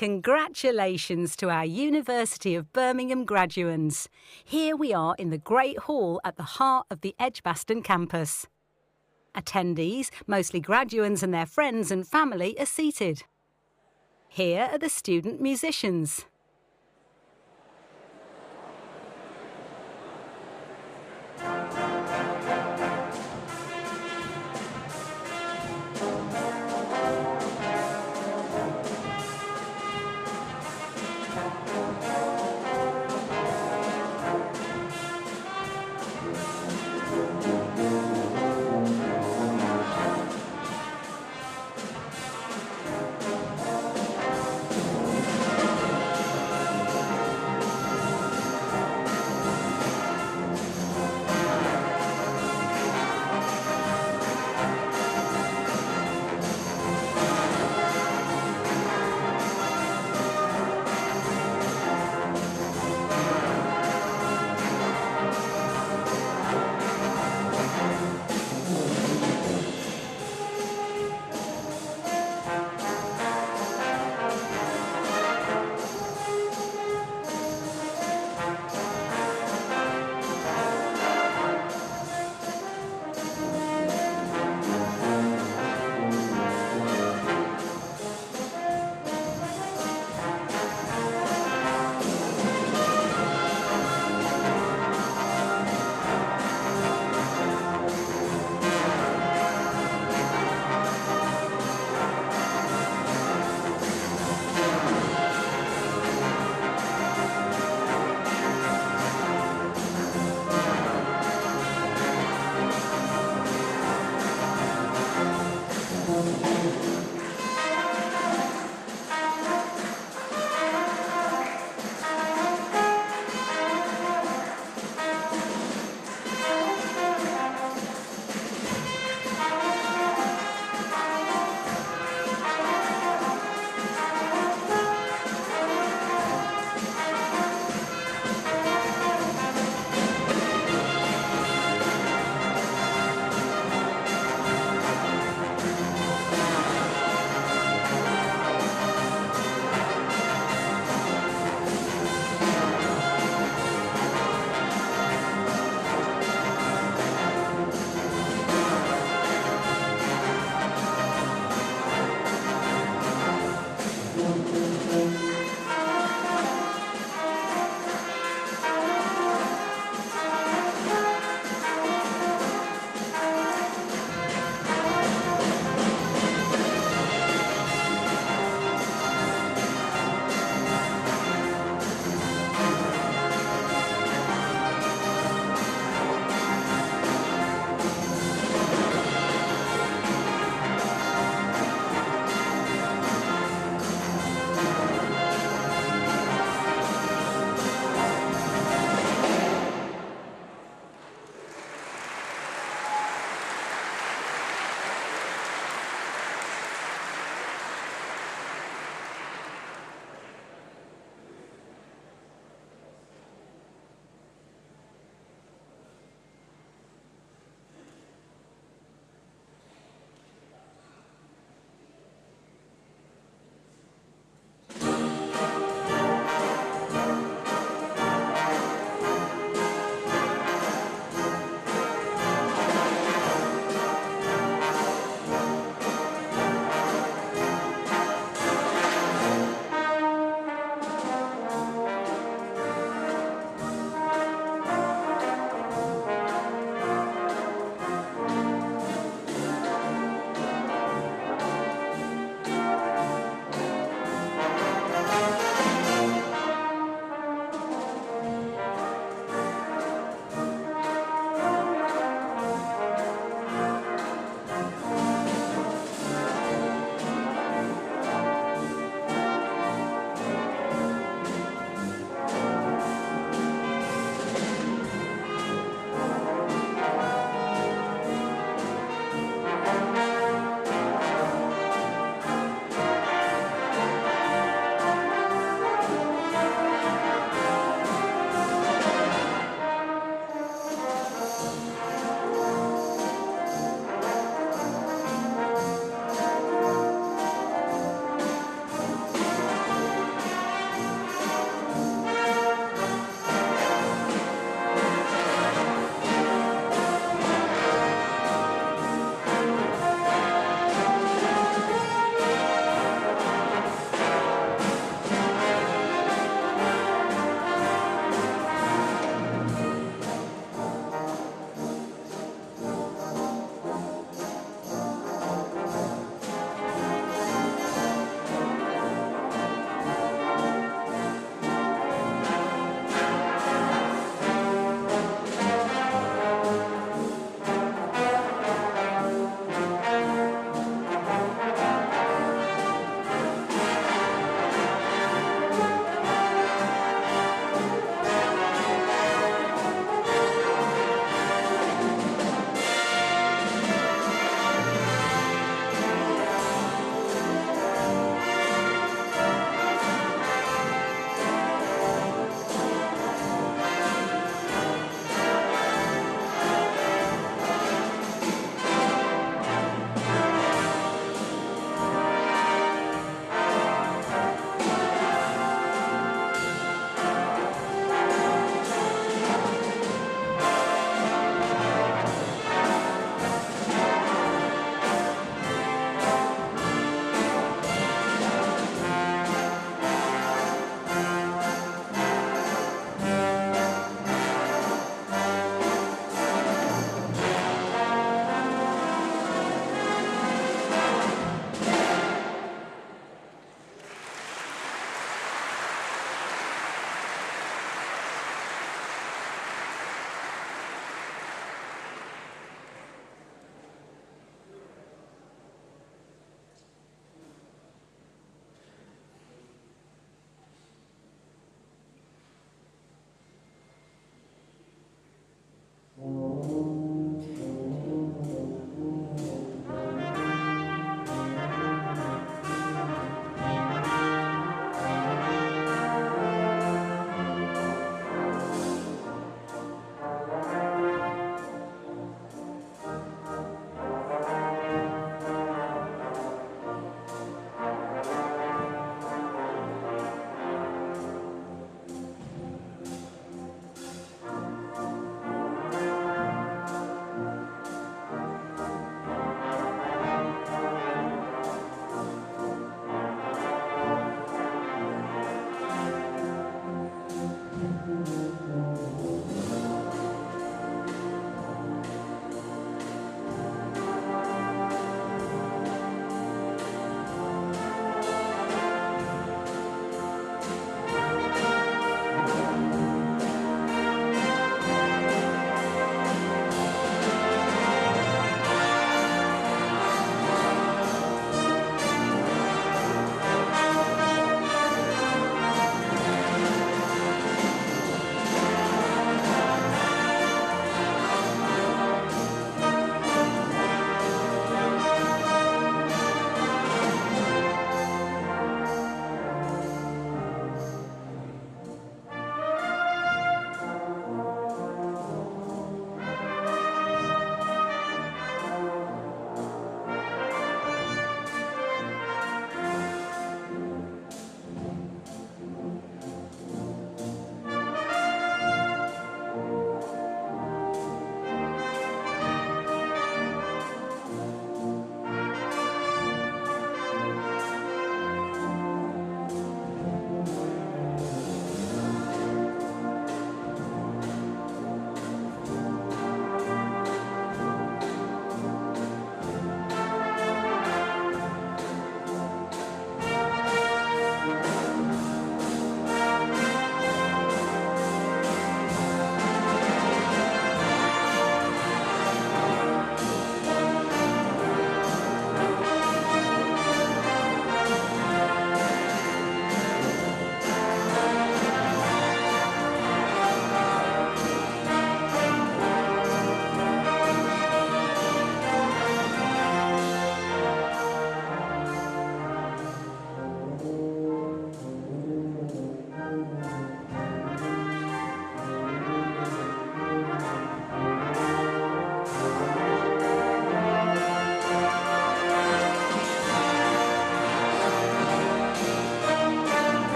Congratulations to our University of Birmingham graduands. Here we are in the Great Hall at the heart of the Edgbaston campus. Attendees, mostly graduands and their friends and family, are seated. Here are the student musicians.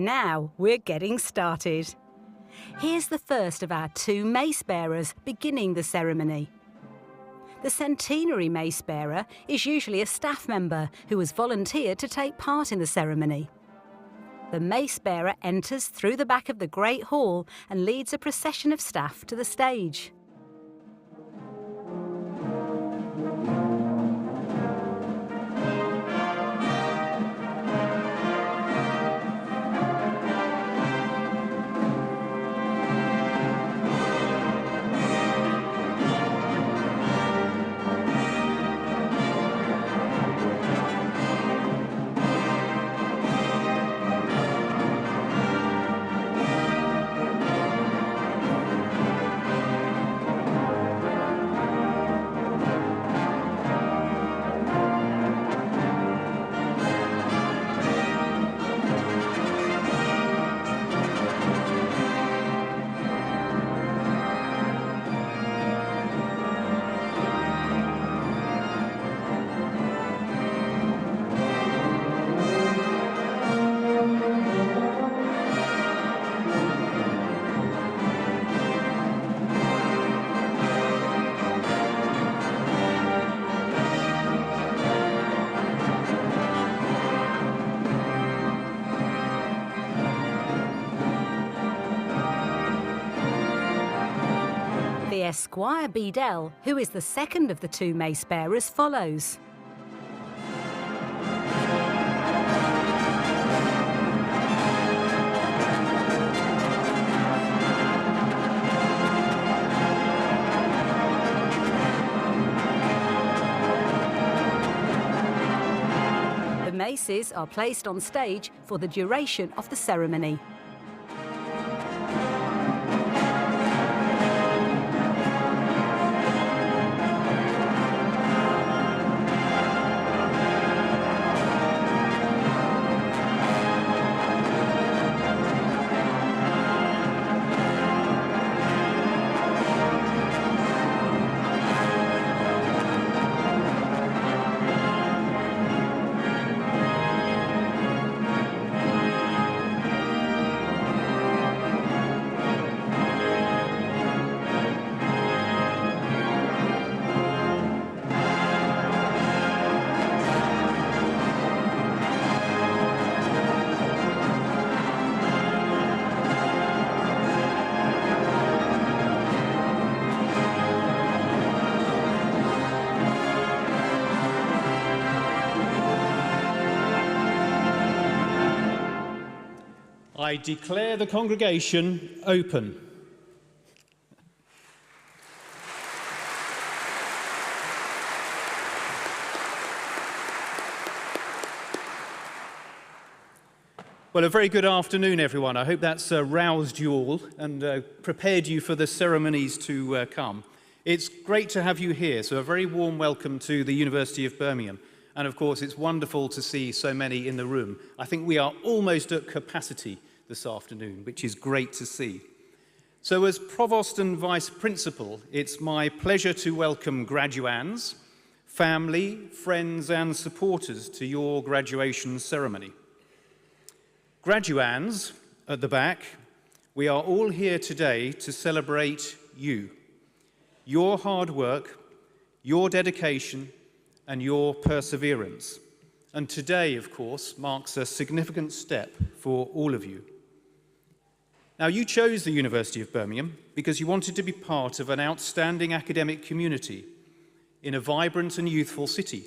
Now we're getting started. Here's the first of our 2 mace bearers beginning the ceremony. The centenary mace bearer is usually a staff member who has volunteered to take part in the ceremony. The mace bearer enters through the back of the Great Hall and leads a procession of staff to the stage. The Esquire Bedell, who is the second of the 2 mace bearers, follows. The maces are placed on stage for the duration of the ceremony. I declare the congregation open. Well, a very good afternoon, everyone. I hope that's roused you all and prepared you for the ceremonies to come. It's great to have you here, so a very warm welcome to the University of Birmingham. And of course, it's wonderful to see so many in the room. I think we are almost at capacity this afternoon, which is great to see. So as Provost and Vice Principal, it's my pleasure to welcome graduands, family, friends and supporters to your graduation ceremony. Graduands, at the back, we are all here today to celebrate you, your hard work, your dedication, and your perseverance. And today, of course, marks a significant step for all of you. Now, you chose the University of Birmingham because you wanted to be part of an outstanding academic community in a vibrant and youthful city,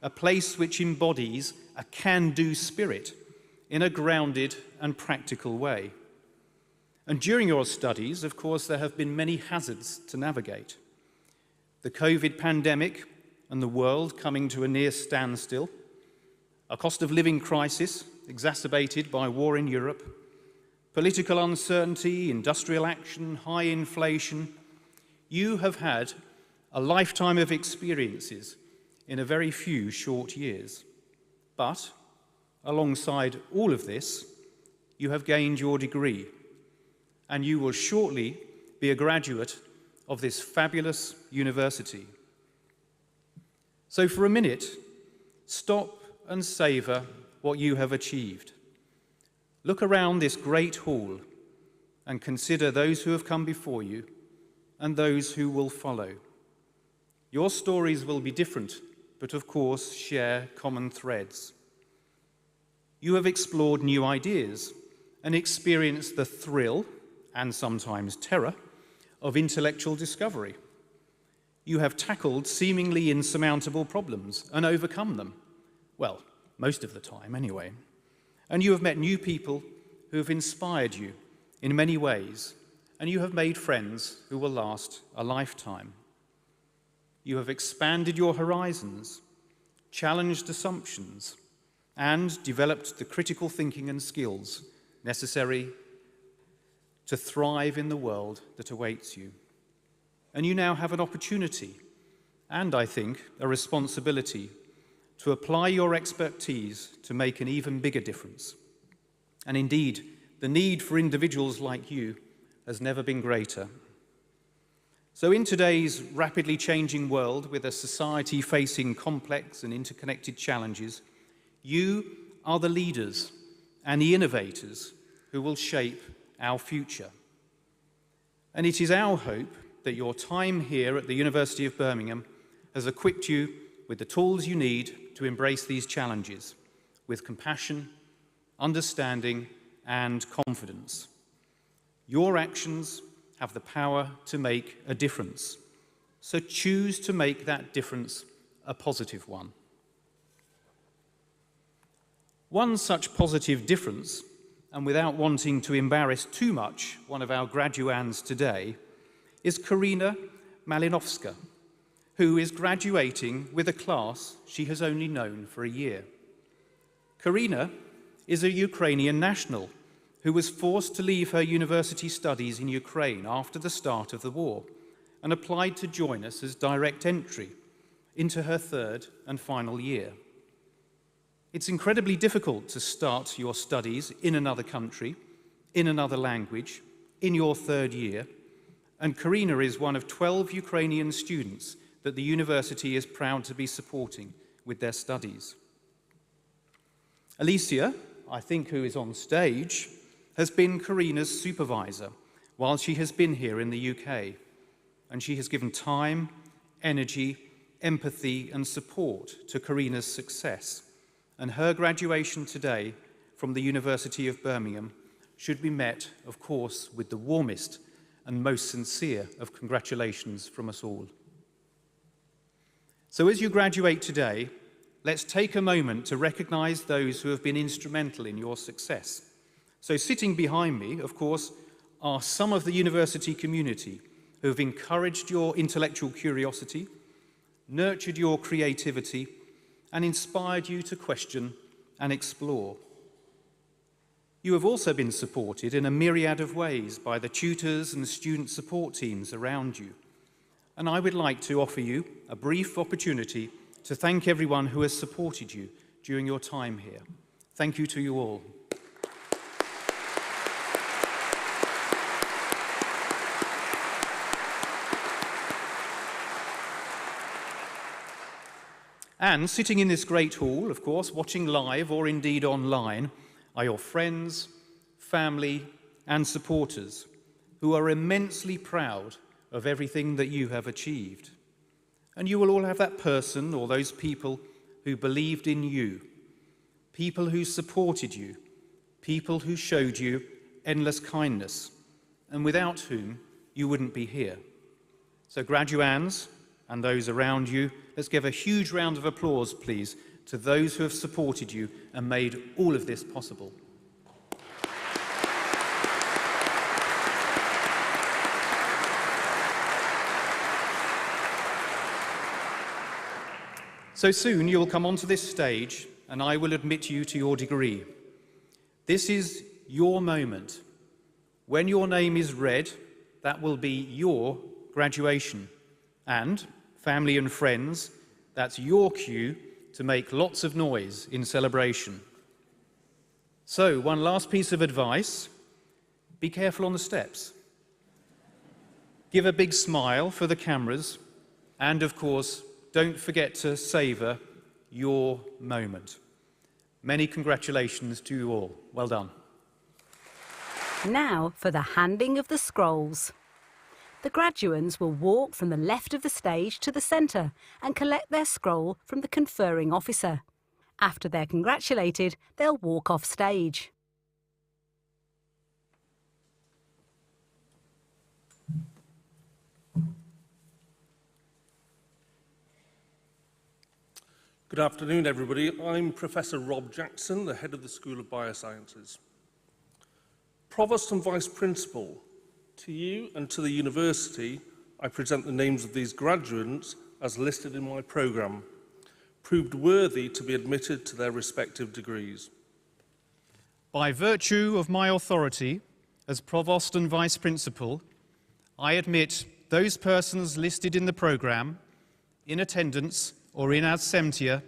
a place which embodies a can-do spirit in a grounded and practical way. And during your studies, of course, there have been many hazards to navigate. The COVID pandemic and the world coming to a near standstill, a cost of living crisis exacerbated by war in Europe, political uncertainty, industrial action, high inflation. You have had a lifetime of experiences in a very few short years. But alongside all of this, you have gained your degree, and you will shortly be a graduate of this fabulous university. So for a minute, stop and savour what you have achieved. look around this great hall and consider those who have come before you and those who will follow. Your stories will be different, but of course share common threads. You have explored new ideas and experienced the thrill, and sometimes terror, of intellectual discovery. You have tackled seemingly insurmountable problems and overcome them. Well, most of the time anyway. And you have met new people who have inspired you in many ways, and you have made friends who will last a lifetime. You have expanded your horizons, challenged assumptions, and developed the critical thinking and skills necessary to thrive in the world that awaits you. And you now have an opportunity, and I think a responsibility, to apply your expertise to make an even bigger difference. And indeed, the need for individuals like you has never been greater. So in today's rapidly changing world, with a society facing complex and interconnected challenges, you are the leaders and the innovators who will shape our future. And it is our hope that your time here at the University of Birmingham has equipped you with the tools you need to embrace these challenges with compassion, understanding, and confidence. Your actions have the power to make a difference, so choose to make that difference a positive one. One such positive difference, and without wanting to embarrass too much one of our graduands today, is Karina Malinovska, who is graduating with a class she has only known for a year. Karina is a Ukrainian national who was forced to leave her university studies in Ukraine after the start of the war and applied to join us as direct entry into her third and final year. It's incredibly difficult to start your studies in another country, in another language, in your third year, and Karina is one of 12 Ukrainian students that the university is proud to be supporting with their studies. Alicia, I think who is on stage, has been Karina's supervisor while she has been here in the UK, and she has given time, energy, empathy, and support to Karina's success. And her graduation today from the University of Birmingham should be met, of course, with the warmest and most sincere of congratulations from us all. So as you graduate today, let's take a moment to recognize those who have been instrumental in your success. So sitting behind me, of course, are some of the university community who have encouraged your intellectual curiosity, nurtured your creativity, and inspired you to question and explore. You have also been supported in a myriad of ways by the tutors and student support teams around you. And I would like to offer you a brief opportunity to thank everyone who has supported you during your time here. Thank you to you all. And sitting in this great hall, of course, watching live or indeed online, are your friends, family, and supporters who are immensely proud of everything that you have achieved. And you will all have that person or those people who believed in you, people who supported you, people who showed you endless kindness, and without whom you wouldn't be here. So graduands and those around you, let's give a huge round of applause, please, to those who have supported you and made all of this possible. So soon you'll come onto this stage and I will admit you to your degree. This is your moment. When your name is read, that will be your graduation. And, family and friends, that's your cue to make lots of noise in celebration. So, one last piece of advice, be careful on the steps. Give a big smile for the cameras, and of course, don't forget to savor your moment. Many congratulations to you all. Well done. Now for the handing of the scrolls. The graduands will walk from the left of the stage to the centre and collect their scroll from the conferring officer. After they're congratulated, they'll walk off stage. Good afternoon, everybody. I'm Professor Rob Jackson, the head of the School of Biosciences. Provost and Vice Principal, to you and to the university, I present the names of these graduates as listed in my programme, proved worthy to be admitted to their respective degrees. By virtue of my authority as Provost and Vice Principal, I admit those persons listed in the programme, in attendance or in absentia,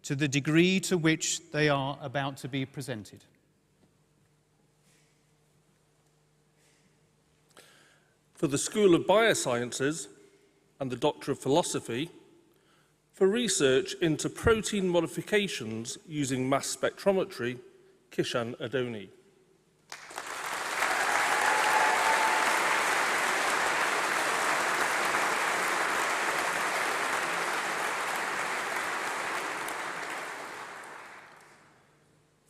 to the degree to which they are about to be presented. For the School of Biosciences and the Doctor of Philosophy, for research into protein modifications using mass spectrometry, Kishan Adoni.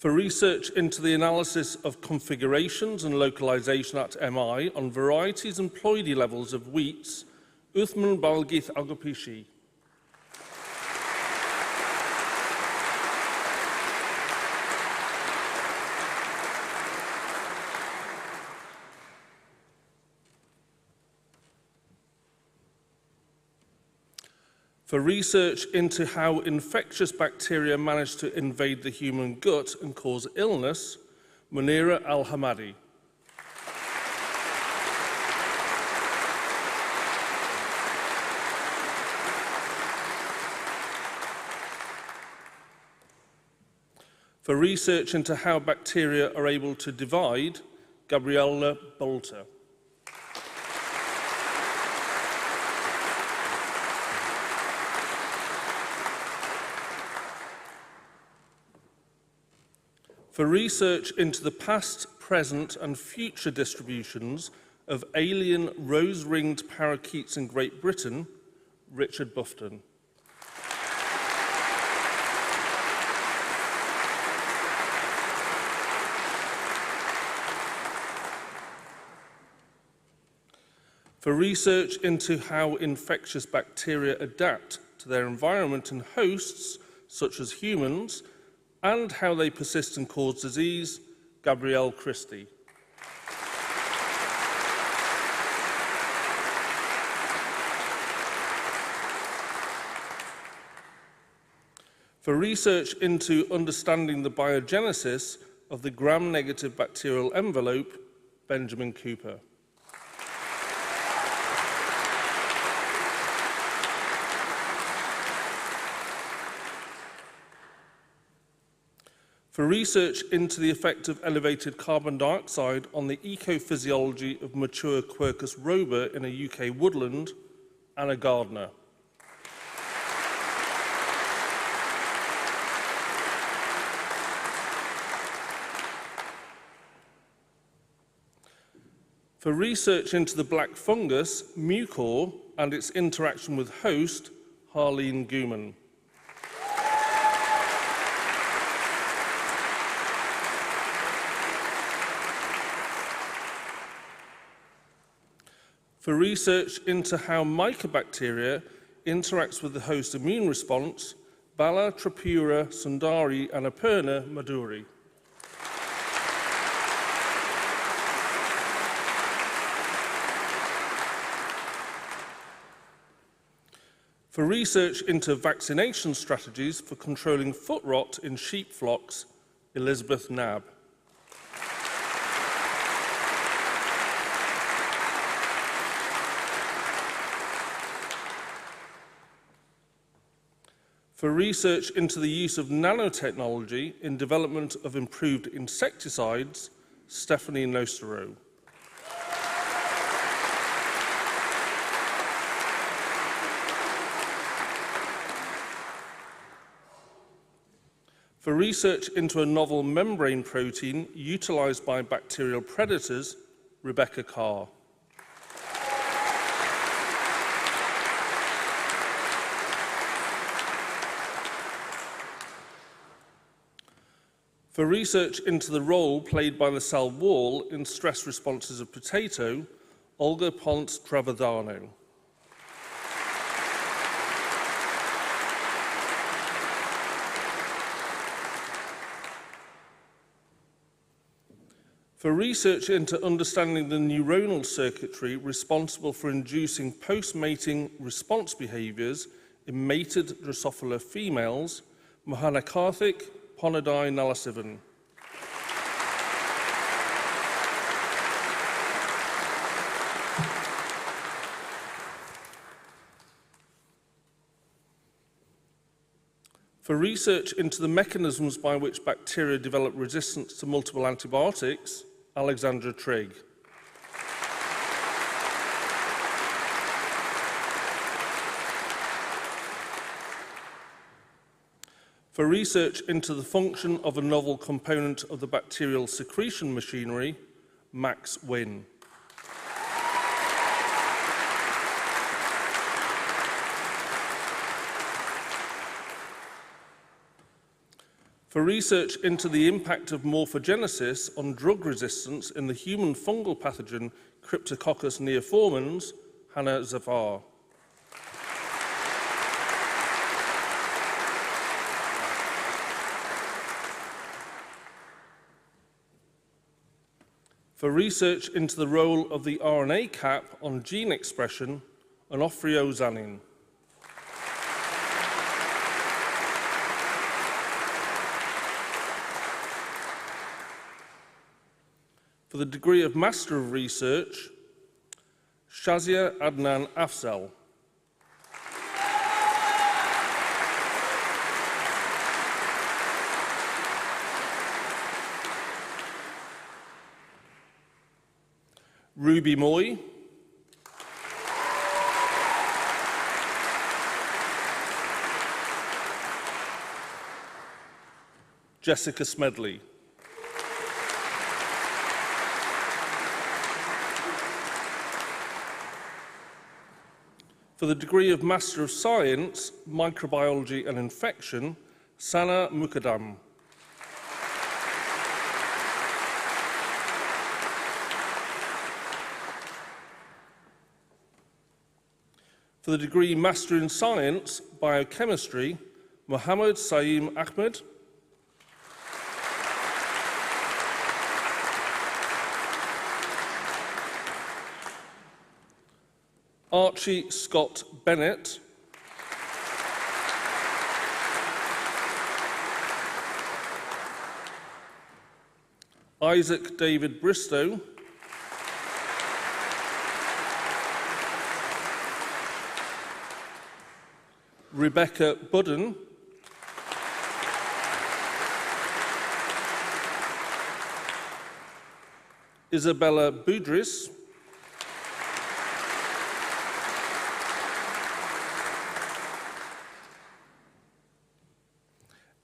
For research into the analysis of configurations and localization at MI on varieties and ploidy levels of wheats, Uthman Balgith Agapishi. For research into how infectious bacteria manage to invade the human gut and cause illness, Munira Al-Hamadi. For research into how bacteria are able to divide, Gabriella Bolter. For research into the past, present and future distributions of alien rose-ringed parakeets in Great Britain, Richard Bufton. For research into how infectious bacteria adapt to their environment and hosts, such as humans, and how they persist and cause disease, Gabrielle Christie. For research into understanding the biogenesis of the gram-negative bacterial envelope, Benjamin Cooper. For research into the effect of elevated carbon dioxide on the ecophysiology of mature Quercus robur in a UK woodland, Anna Gardner. For research into the black fungus, mucor, and its interaction with host, Harleen Gooman. For research into how mycobacteria interacts with the host immune response, Bala Tripura Sundari and Aparna Madhuri. For research into vaccination strategies for controlling foot rot in sheep flocks, Elizabeth Knabb. For research into the use of nanotechnology in development of improved insecticides, Stephanie Nostero. For research into a novel membrane protein utilised by bacterial predators, Rebecca Carr. For research into the role played by the cell wall in stress responses of potato, Olga Pont-Travadano. For research into understanding the neuronal circuitry responsible for inducing post-mating response behaviours in mated Drosophila females, Mohana Karthik, Ponadai Nalasivan. For research into the mechanisms by which bacteria develop resistance to multiple antibiotics, Alexandra Trigg. For research into the function of a novel component of the bacterial secretion machinery, Max Wynne. For research into the impact of morphogenesis on drug resistance in the human fungal pathogen Cryptococcus neoformans, Hannah Zafar. For research into the role of the RNA cap on gene expression, Onofrio Zanin. For the degree of Master of Research, Shazia Adnan Afzal. Ruby Moy. Jessica Smedley. For the degree of Master of Science, Microbiology and Infection, Sana Mukadam. For the degree Master in Science, Biochemistry, Mohammed Saeem Ahmed. Archie Scott Bennett. Isaac David Bristow. Rebecca Budden. Isabella Boudris.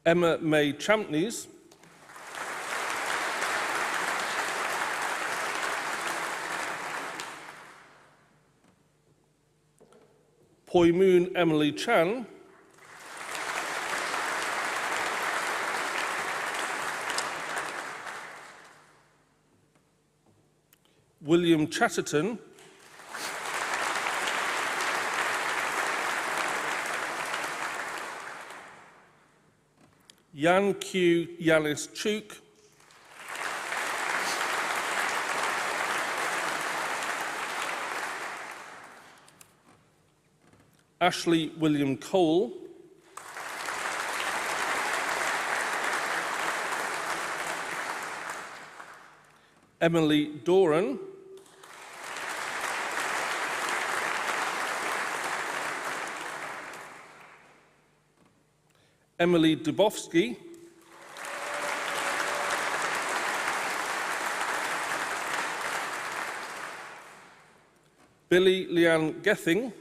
Emma May Champneys. Poimoon Emily Chan. William Chatterton. Yan Q Yanis Chuk. Ashley William Cole. Emily Doran. Emily Dubovsky. Billy Leanne Gething.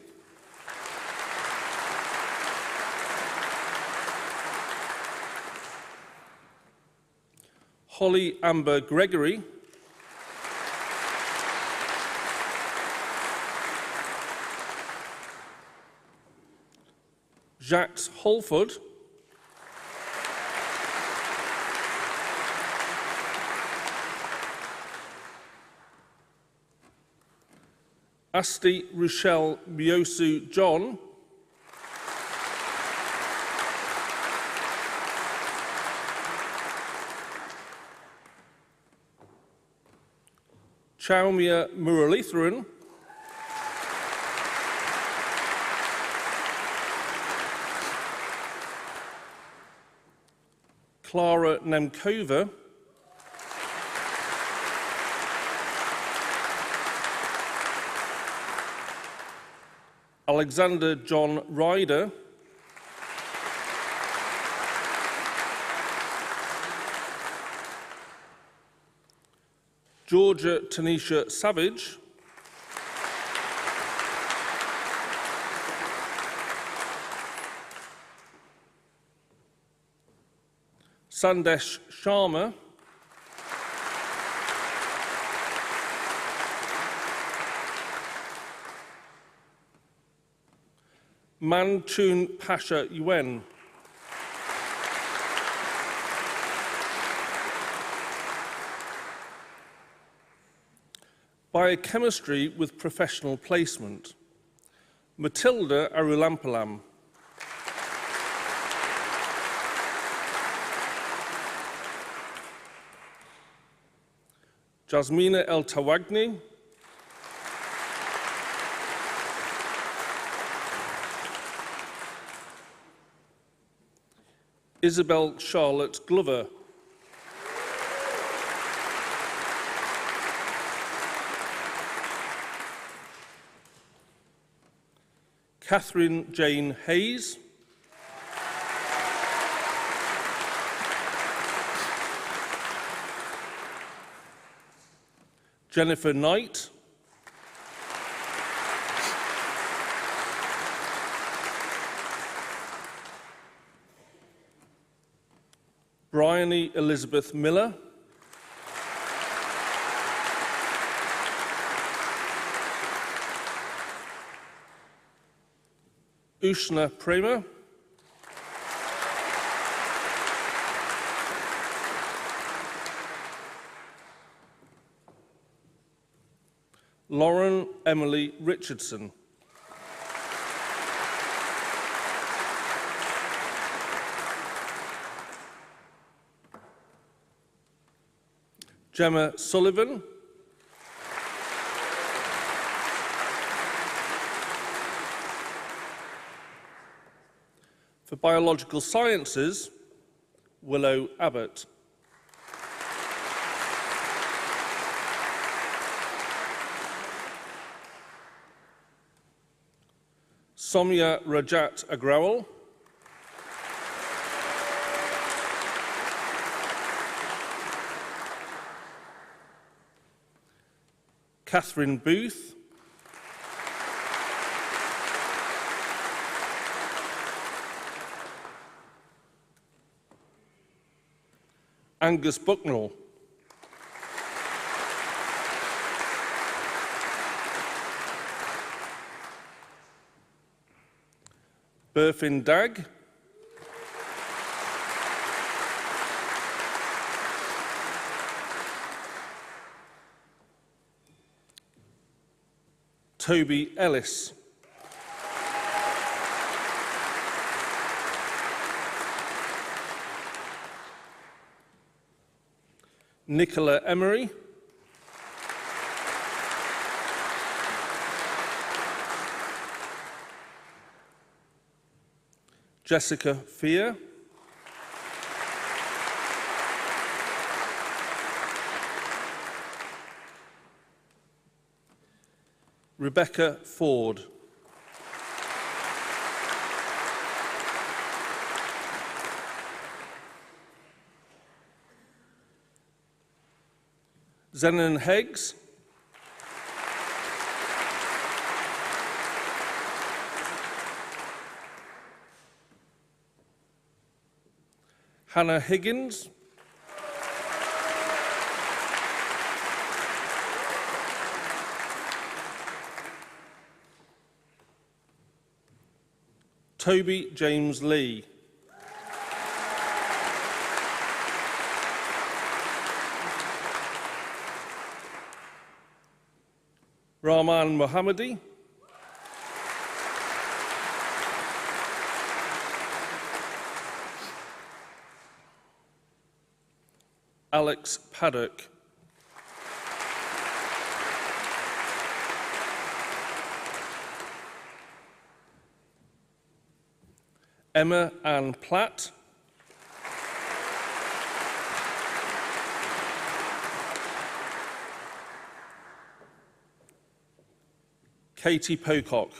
Holly Amber Gregory, Jacques Holford, Asti Rochelle Miosu John, Chaumia Muralitharan, Clara Nemkova, Alexander John Ryder, Georgia Tanisha Savage, Sandesh Sharma, Manchun Pasha Yuen, Biochemistry with Professional Placement, Matilda Arulampalam, Jasmina El Tawagni, Isabel Charlotte Glover, Catherine Jane Hayes, Jennifer Knight, Bryony Elizabeth Miller, Ushna Prema, Lauren Emily Richardson, Gemma Sullivan, for Biological Sciences, Willow Abbott, Somya Rajat Agrawal, Catherine Booth, Angus Bucknell, Berfin Dag, Toby Ellis, Nicola Emery, Jessica Fear, Rebecca Ford, Zenon Heggs, Hannah Higgins, Toby James Lee. Rahman Mohammadi. Alex Paddock. Emma Ann Platt. Katie Pocock.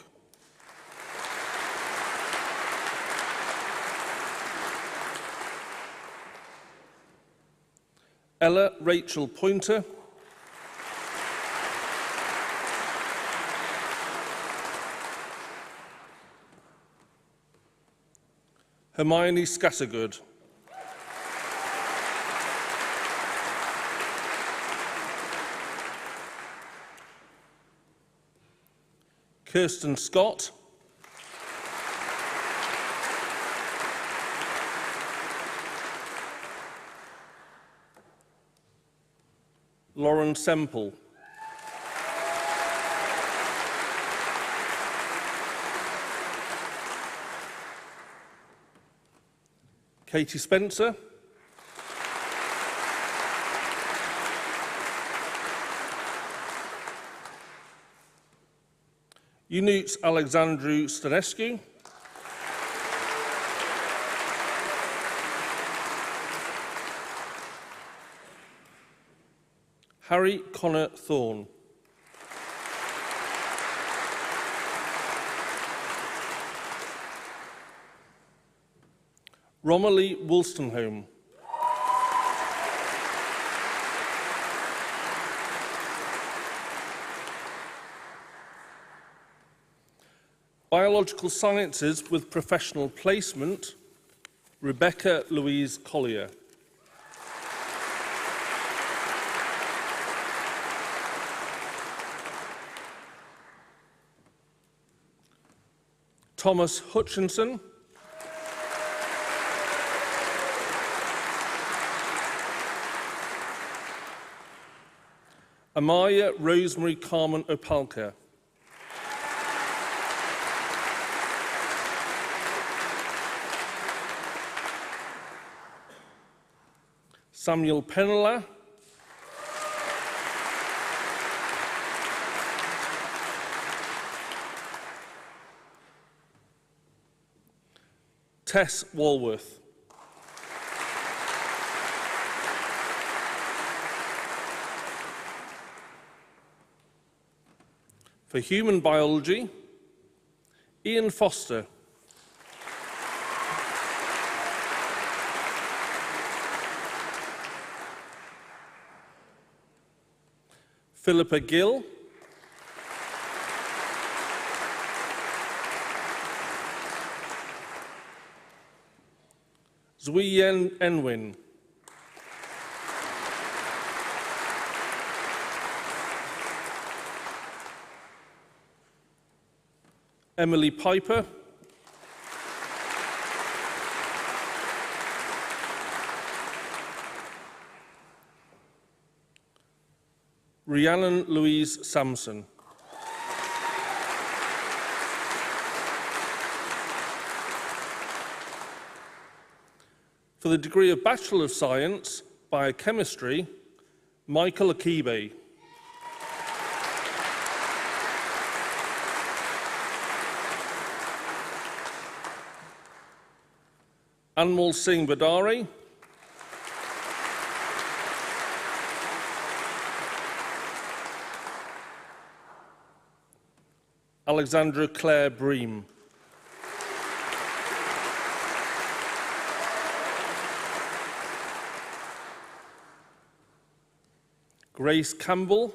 Ella Rachel Pointer. Hermione Scattergood. Kirsten Scott. Lauren Semple. Katie Spencer. Unut Alexandru Stănescu. Harry Connor Thorne. Romilly Wolstenholme. Biological Sciences with Professional Placement, Rebecca Louise Collier. Thomas Hutchinson. Amaya Rosemary Carmen Opalka. Samuel Penela. Tess Walworth. For Human Biology, Ian Foster. Philippa Gill. Zuyen Enwin. Emily Piper. Rhiannon Louise Sampson. For the degree of Bachelor of Science, Biochemistry, Michael Akibe. Anmol Singh Badari. Alexandra Claire Bream. Grace Campbell.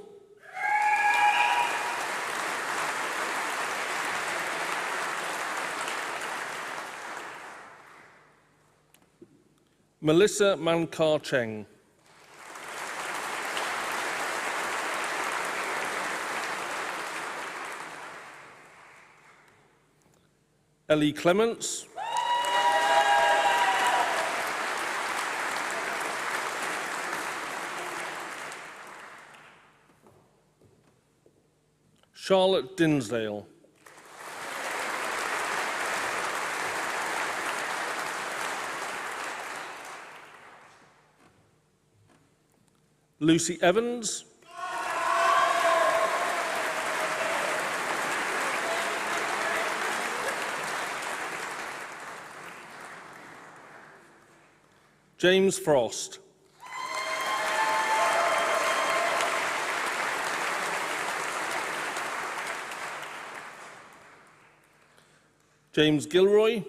Melissa Mankar Cheng. Ellie Clements, Charlotte Dinsdale, Lucy Evans, James Frost, James Gilroy,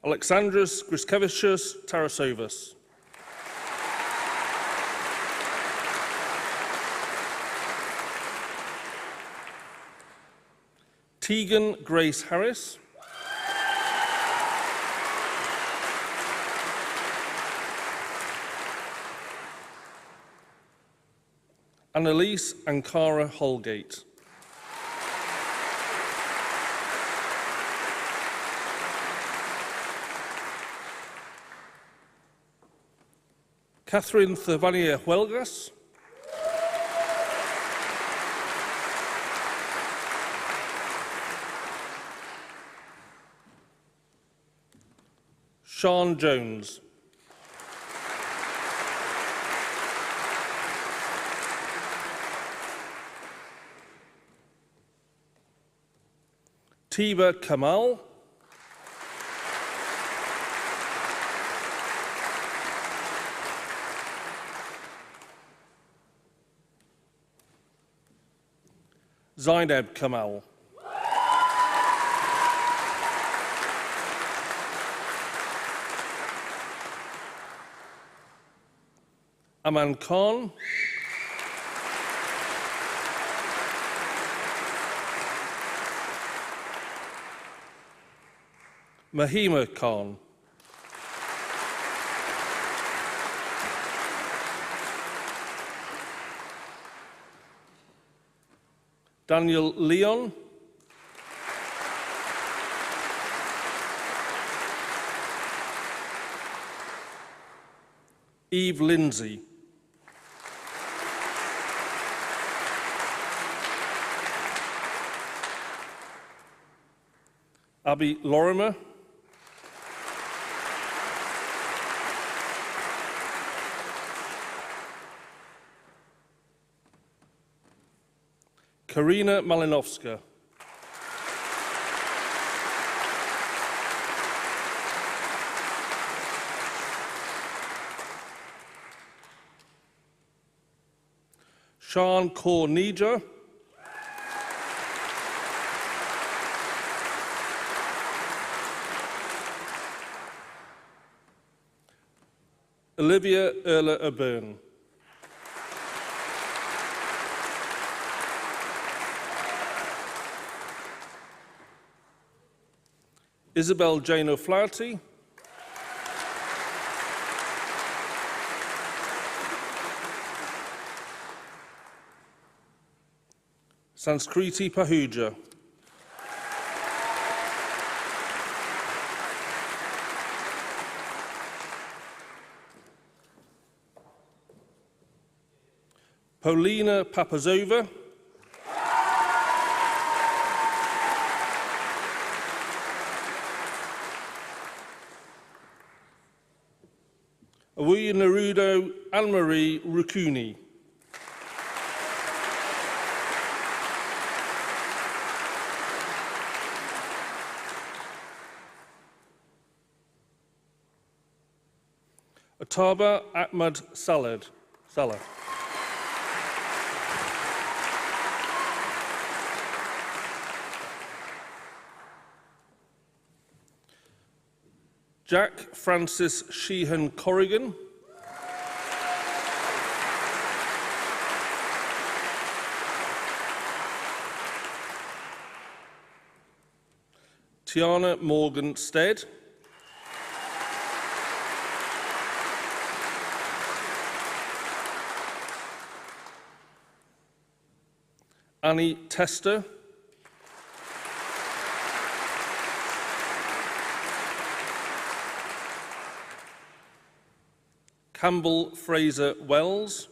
Alexandros Griskevicius Tarasovas, Tegan Grace Harris, Annalise Ankara Holgate, Catherine Thavania Huelgas, Sean Jones, Tiba Kamal, Zainab Kamal, Aman Khan, Mahima Khan, Daniel Leon, Eve Lindsay, Abby Lorimer, Karina Malinovska, Sean Cornija, Olivia Erla O'Byrne, Isabel Jane O'Flaherty, Sanskriti Pahuja, Paulina Papazova, Awuyi Narudo Anne-Marie Rukuni, Ataba Ahmad Salah, Jack Francis Sheehan Corrigan, Tiana Morgan Stead, Annie Tester, Campbell Fraser Wells,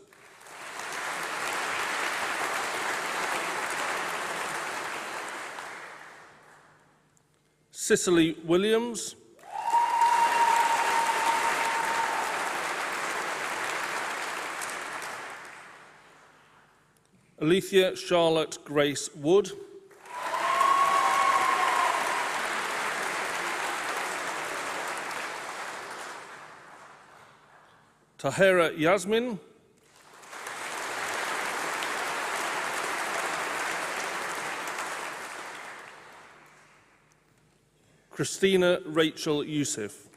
Cicely Williams, Alethea Charlotte Grace Wood, Tahira Yasmin, Christina Rachel Youssef,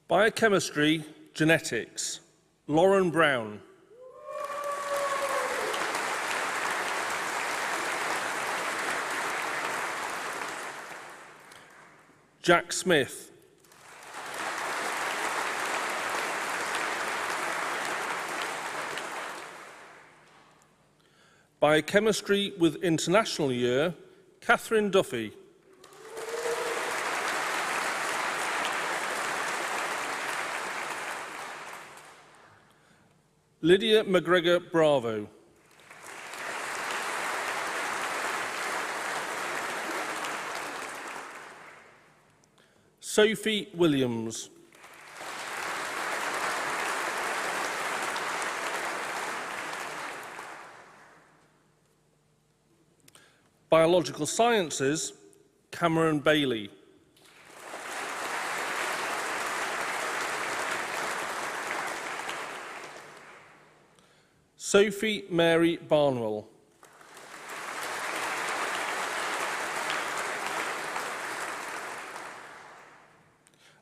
Biochemistry, Genetics, Lauren Brown, Jack Smith, Biochemistry with International Year, Catherine Duffy, Lydia McGregor Bravo, Sophie Williams, Biological Sciences, Cameron Bailey, Sophie Mary Barnwell,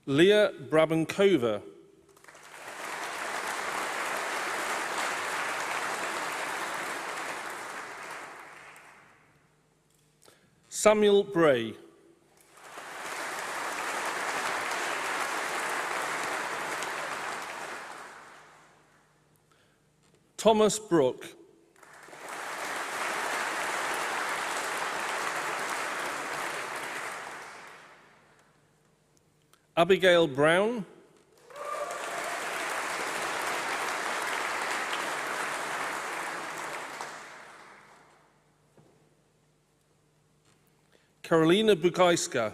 Leah Brabenkova, Samuel Bray, Thomas Brooke, Abigail Brown, Karolina Bukajska,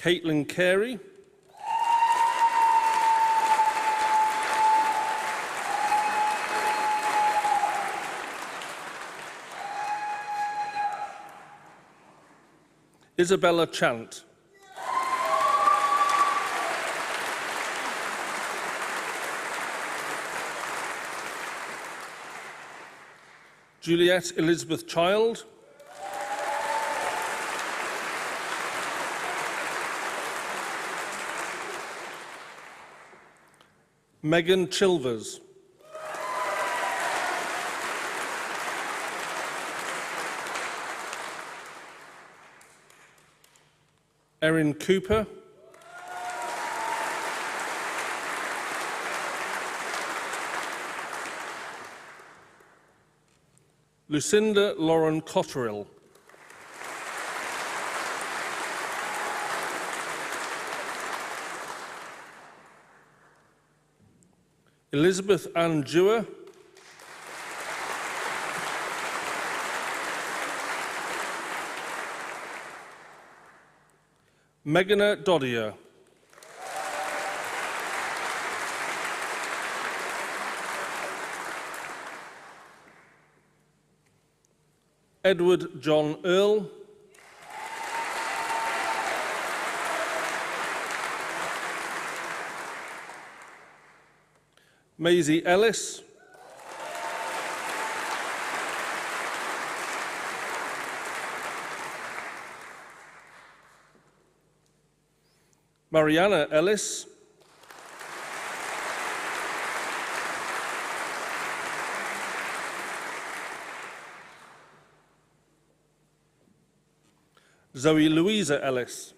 Caitlin Carey, Isabella Chant, Juliet Elizabeth Child, Megan Chilvers, Erin Cooper, Lucinda Lauren Cotterill, Elizabeth Ann Dewar, Megana Doddier, Edward John Earl, Maisie Ellis. Mariana Ellis. Zoe Louisa Ellis.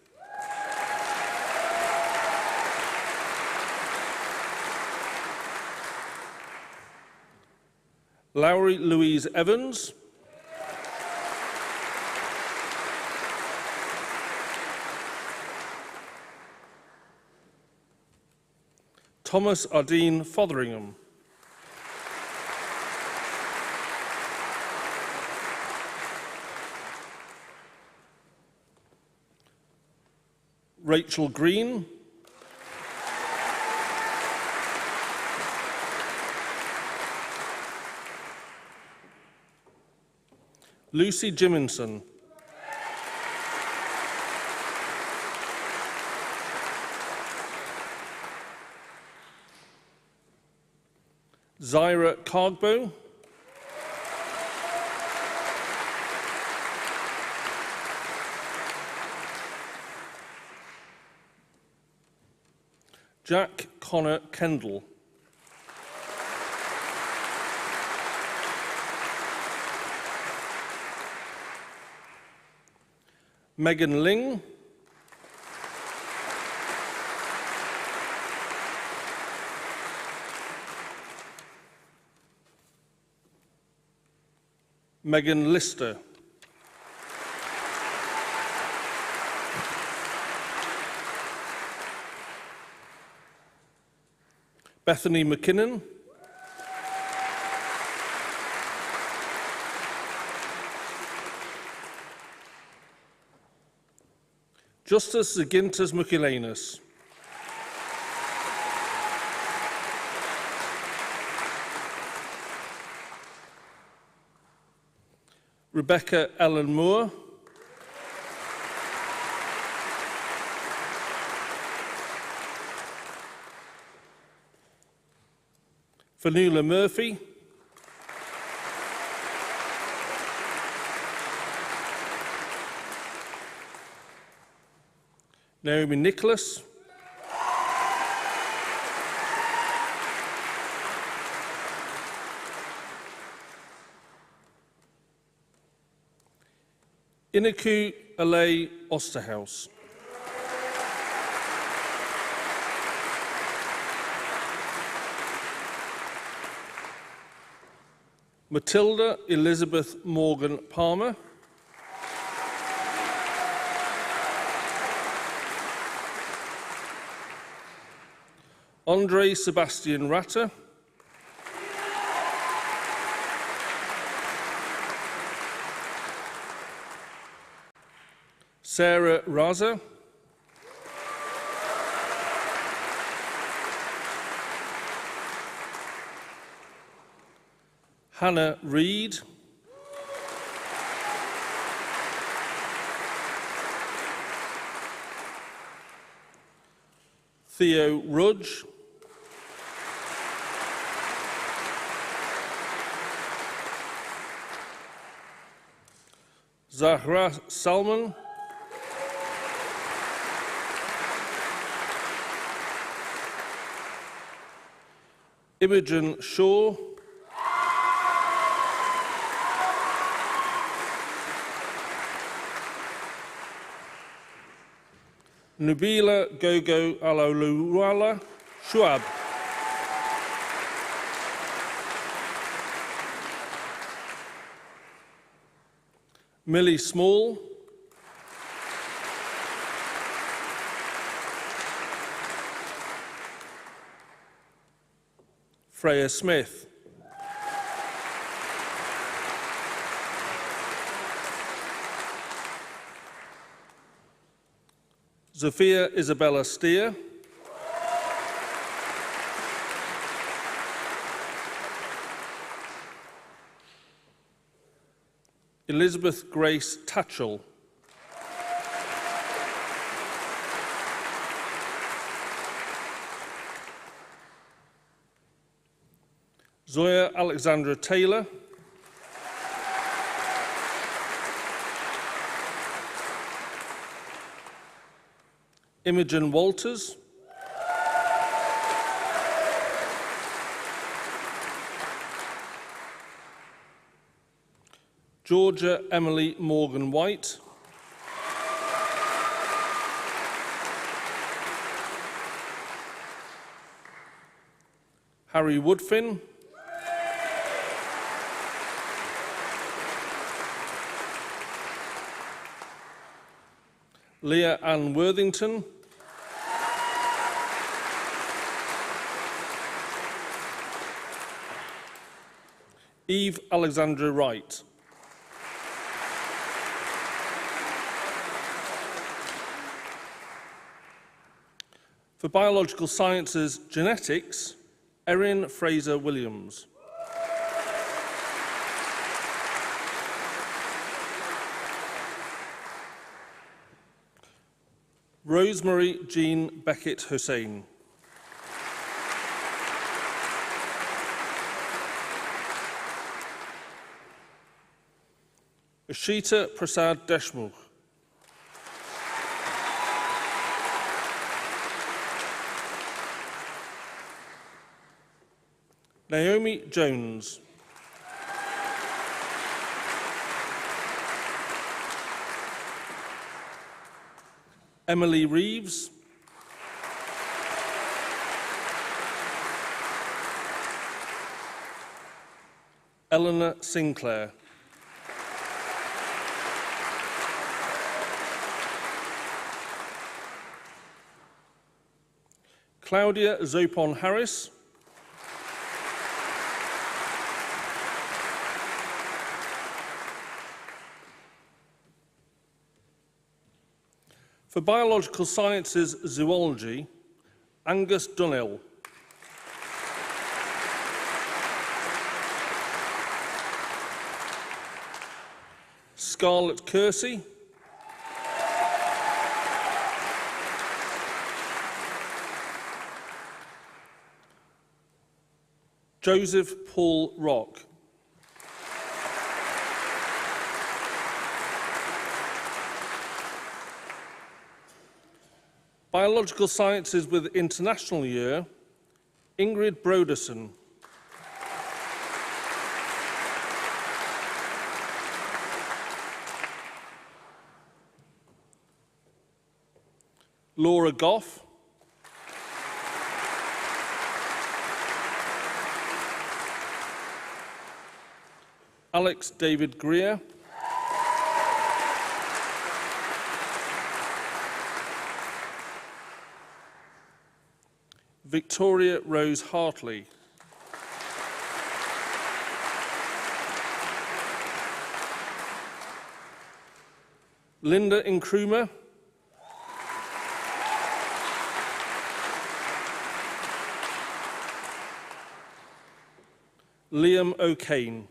Lowry Louise Evans. Thomas Ardeen Fotheringham. Rachel Green. Lucy Jiminson. Zyra Cogbo. Jack Connor Kendall. Megan Ling. Megan Lister. Bethany McKinnon. Justus Zagintas Mukilanus. Rebecca Ellen Moore. Fanula Murphy. Naomi Nicholas. Iniku Alay Osterhaus. Matilda Elizabeth Morgan Palmer. Andre Sebastian Ratter. Sarah Raza. Hannah Reed. Theo Rudge. Zahra Salman. Imogen Shaw. Nubila Gogo Aloluwala Shuab. Millie Small. Freya Smith. Sophia Isabella Steer. Elizabeth Grace Tatchell. Zoya Alexandra Taylor, Imogen Walters, Georgia Emily Morgan White, Harry Woodfin, Leah Ann Worthington, Eve Alexandra Wright, for Biological Sciences Genetics, Erin Fraser Williams. Rosemary Jean Beckett Hussain. Ashita Prasad Deshmukh. Naomi Jones. Emily Reeves. Eleanor Sinclair. Claudia Zopon Harris. For Biological Sciences Zoology, Angus Dunnell. Scarlett Kersey. Joseph Paul Rock. Biological Sciences with International Year, Ingrid Broderson. Laura Goff. Alex David Greer. Victoria Rose Hartley. Linda Nkrumah. Liam O'Kane.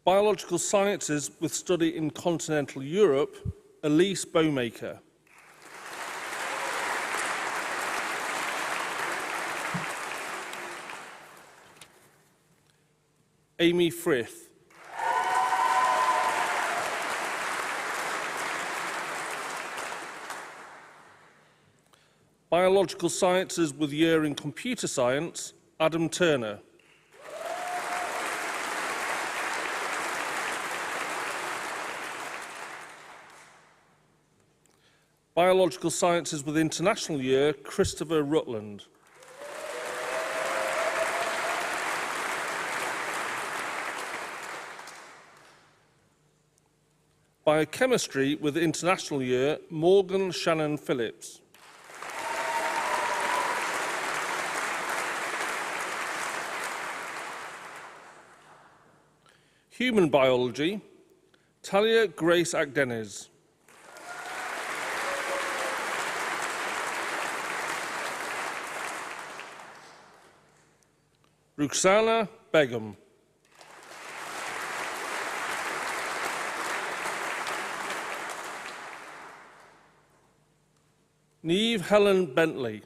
Biological Sciences with study in Continental Europe, Elise Bowmaker. Amy Frith. Biological Sciences with year in Computer Science, Adam Turner. Biological Sciences with International Year, Christopher Rutland. Biochemistry with International Year, Morgan Shannon Phillips. Human Biology, Talia Grace Agdenes. Ruxana Begum. Niamh Helen Bentley.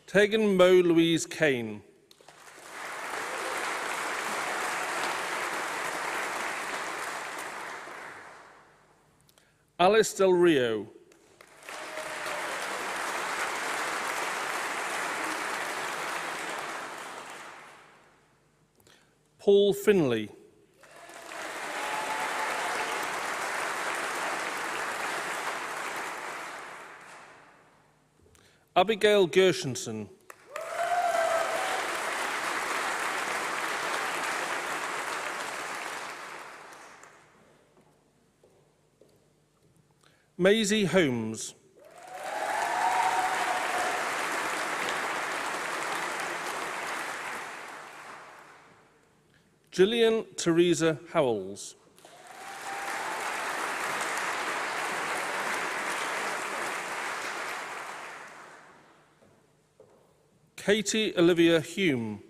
Tegan Mo Louise Kane. Alice Del Rio. Paul Finley. Abigail Gershenson. Maisie Holmes. Gillian Teresa Howells. Katie Olivia Hume.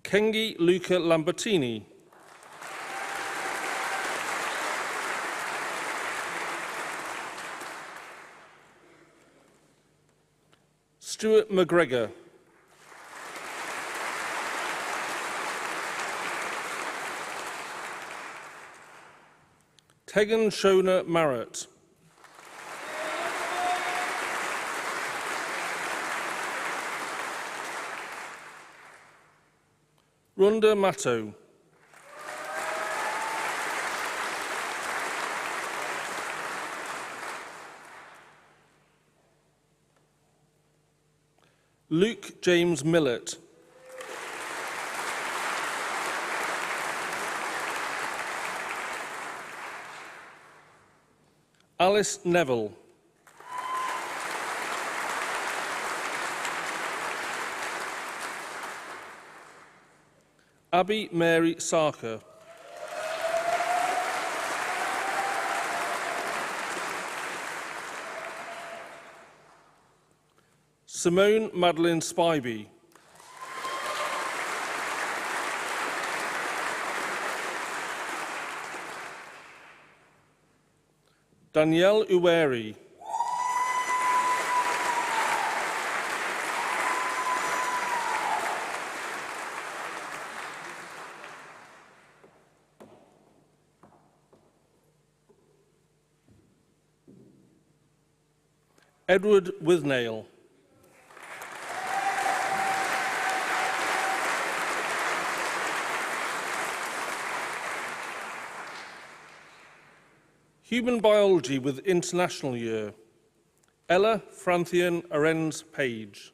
Kengi Luca Lambertini. Stuart McGregor. Tegan Shona Marrett. Runda Matto. Luke James Millett. Alice Neville. Abby Mary Sarker. Simone Madeline Spivey. Danielle Uweri. Edward Withnail. Human Biology with International Year. Ella Franthian Arends Page.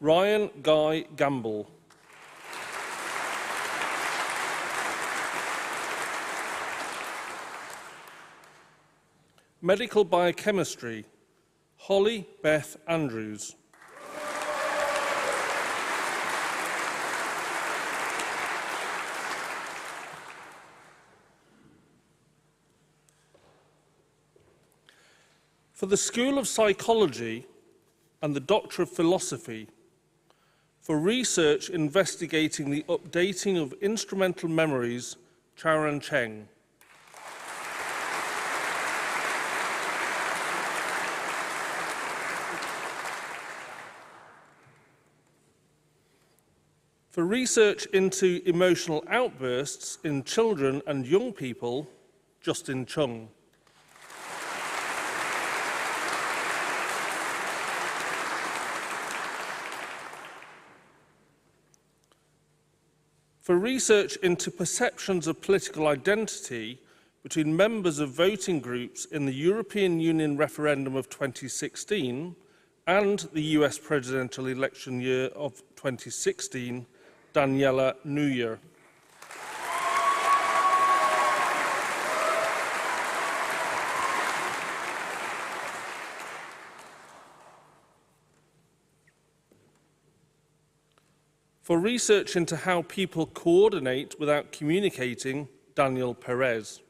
Ryan Guy Gamble. Medical Biochemistry. Holly Beth Andrews. For the School of Psychology and the Doctor of Philosophy, for research investigating the updating of instrumental memories, Chaoran Cheng. For research into emotional outbursts in children and young people, Justin Chung. For research into perceptions of political identity between members of voting groups in the European Union referendum of 2016 and the US presidential election year of 2016, Daniela Nuyer. For research into how people coordinate without communicating, Daniel Perez.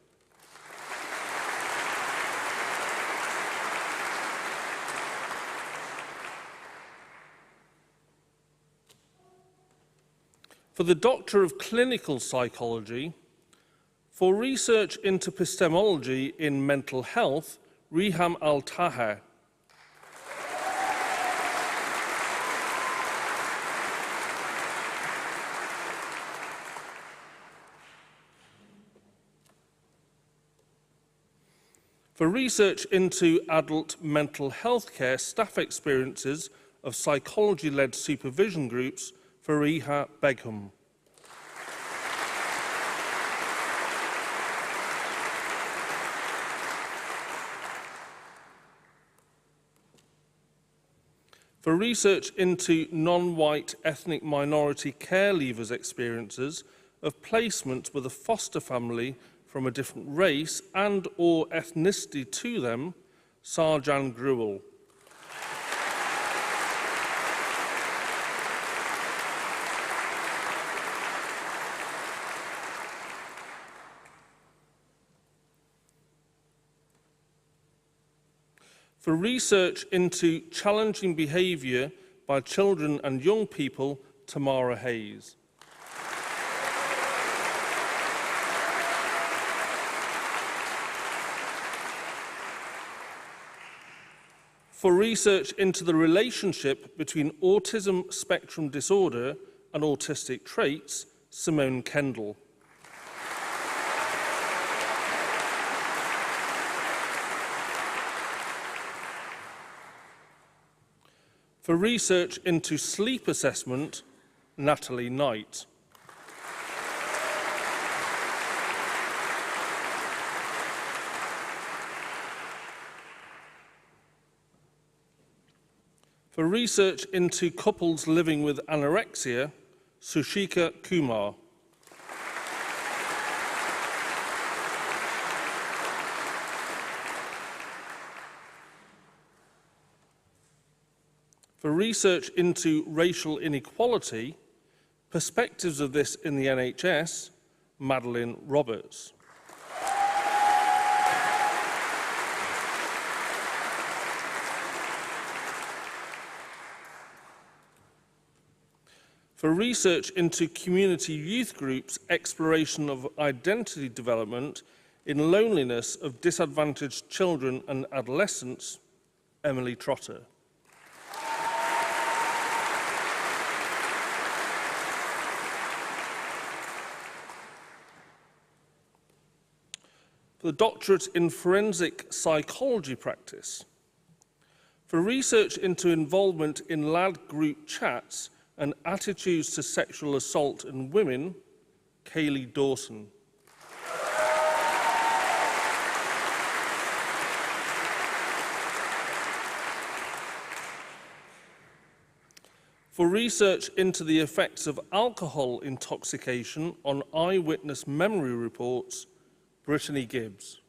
For the Doctor of Clinical Psychology, for research into epistemology in mental health, Riham Al-Taha. For research into adult mental health care staff experiences of psychology-led supervision groups, Fariha Begum. For research into non-white ethnic minority care leavers' experiences of placement with a foster family from a different race and or ethnicity to them, Sarjan Gruel. For research into challenging behaviour by children and young people, Tamara Hayes. For research into the relationship between autism spectrum disorder and autistic traits, Simone Kendall. For research into sleep assessment, Natalie Knight. For research into couples living with anorexia, Sushika Kumar. For research into racial inequality, perspectives of this in the NHS, Madeline Roberts. For research into community youth groups' exploration of identity development in loneliness of disadvantaged children and adolescents, Emily Trotter. For the doctorate in forensic psychology practice. For research into involvement in lad group chats and attitudes to sexual assault in women, Kaylee Dawson. For research into the effects of alcohol intoxication on eyewitness memory reports, Brittany Gibbs.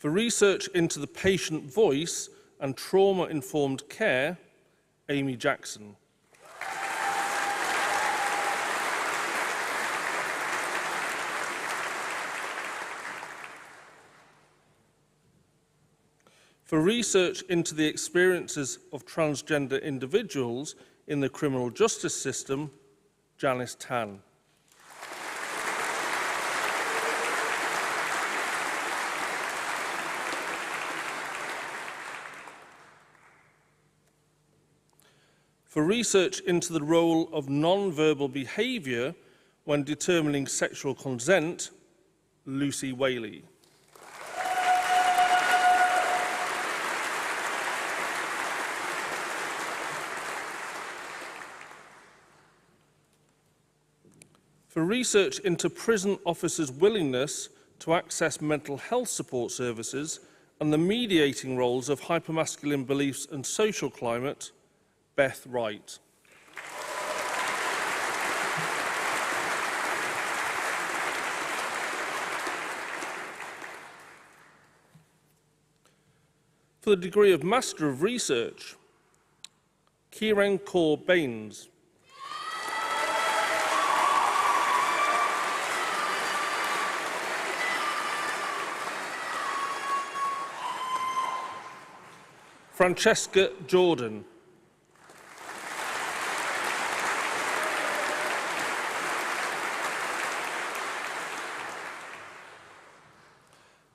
For research into the patient voice and trauma-informed care, Amy Jackson. For research into the experiences of transgender individuals in the criminal justice system, Janice Tan. For research into the role of non-verbal behaviour when determining sexual consent, Lucy Whaley. For research into prison officers' willingness to access mental health support services and the mediating roles of hypermasculine beliefs and social climate, Beth Wright. For the degree of Master of Research, Kieran Kaur Baines. Francesca Jordan.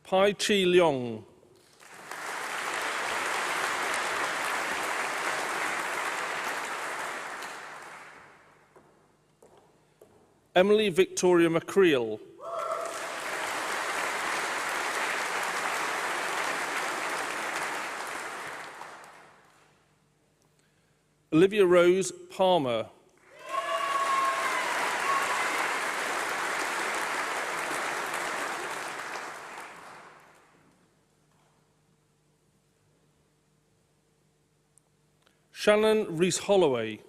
Pai Chi Leong. Emily Victoria McCreel. Olivia Rose Palmer. Shannon Rees-Holloway.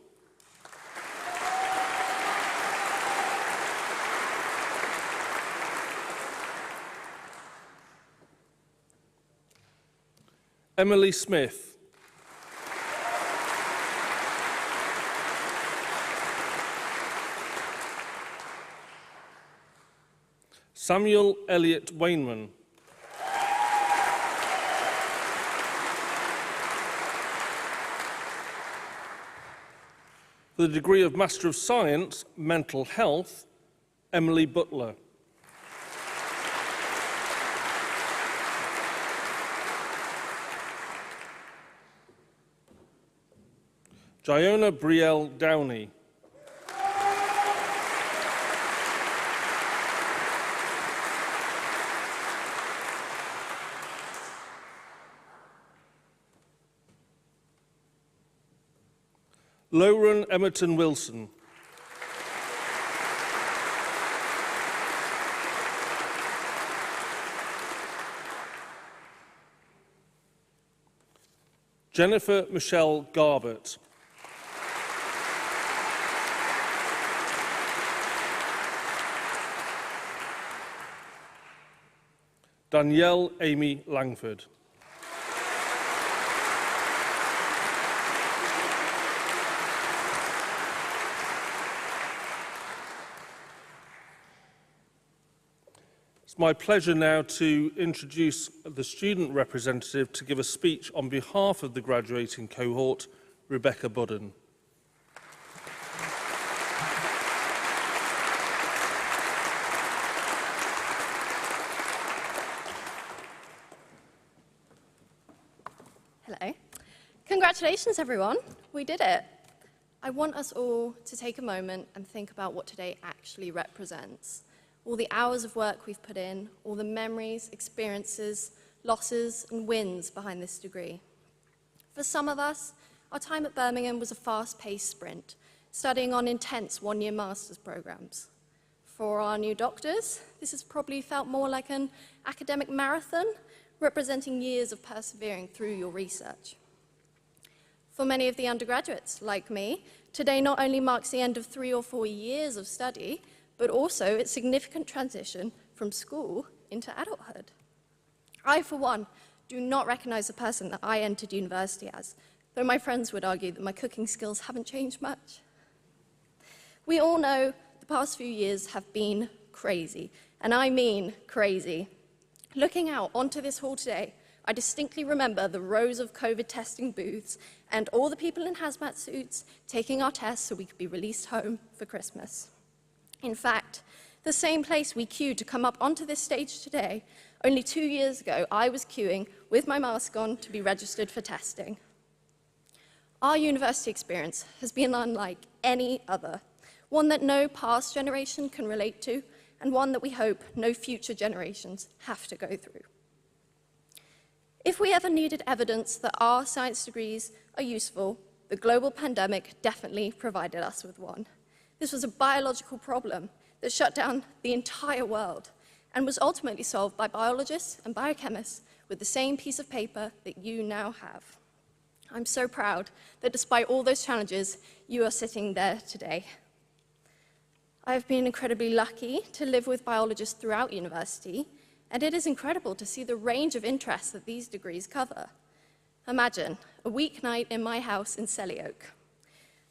Emily Smith. Samuel Elliott Wainman. For the degree of Master of Science, Mental Health, Emily Butler. Giona Brielle Downey. Lauren Emerton Wilson. Jennifer Michelle Garbett. Danielle Amy Langford. It's my pleasure now to introduce the student representative to give a speech on behalf of the graduating cohort, Rebecca Budden. Hello. Congratulations, everyone. We did it. I want us all to take a moment and think about what today actually represents. All the hours of work we've put in, all the memories, experiences, losses, and wins behind this degree. For some of us, our time at Birmingham was a fast-paced sprint, studying on intense one-year master's programs. For our new doctors, this has probably felt more like an academic marathon, representing years of persevering through your research. For many of the undergraduates, like me, today not only marks the end of 3 or 4 years of study, but also its significant transition from school into adulthood. I, for one, do not recognize the person that I entered university as, though my friends would argue that my cooking skills haven't changed much. We all know the past few years have been crazy, and I mean crazy. Looking out onto this hall today, I distinctly remember the rows of COVID testing booths and all the people in hazmat suits taking our tests so we could be released home for Christmas. In fact, the same place we queued to come up onto this stage today, only 2 years ago, I was queuing with my mask on to be registered for testing. Our university experience has been unlike any other, one that no past generation can relate to, and one that we hope no future generations have to go through. If we ever needed evidence that our science degrees are useful, the global pandemic definitely provided us with one. This was a biological problem that shut down the entire world and was ultimately solved by biologists and biochemists with the same piece of paper that you now have. I'm so proud that despite all those challenges, you are sitting there today. I've been incredibly lucky to live with biologists throughout university, and it is incredible to see the range of interests that these degrees cover. Imagine a weeknight in my house in Selly Oak.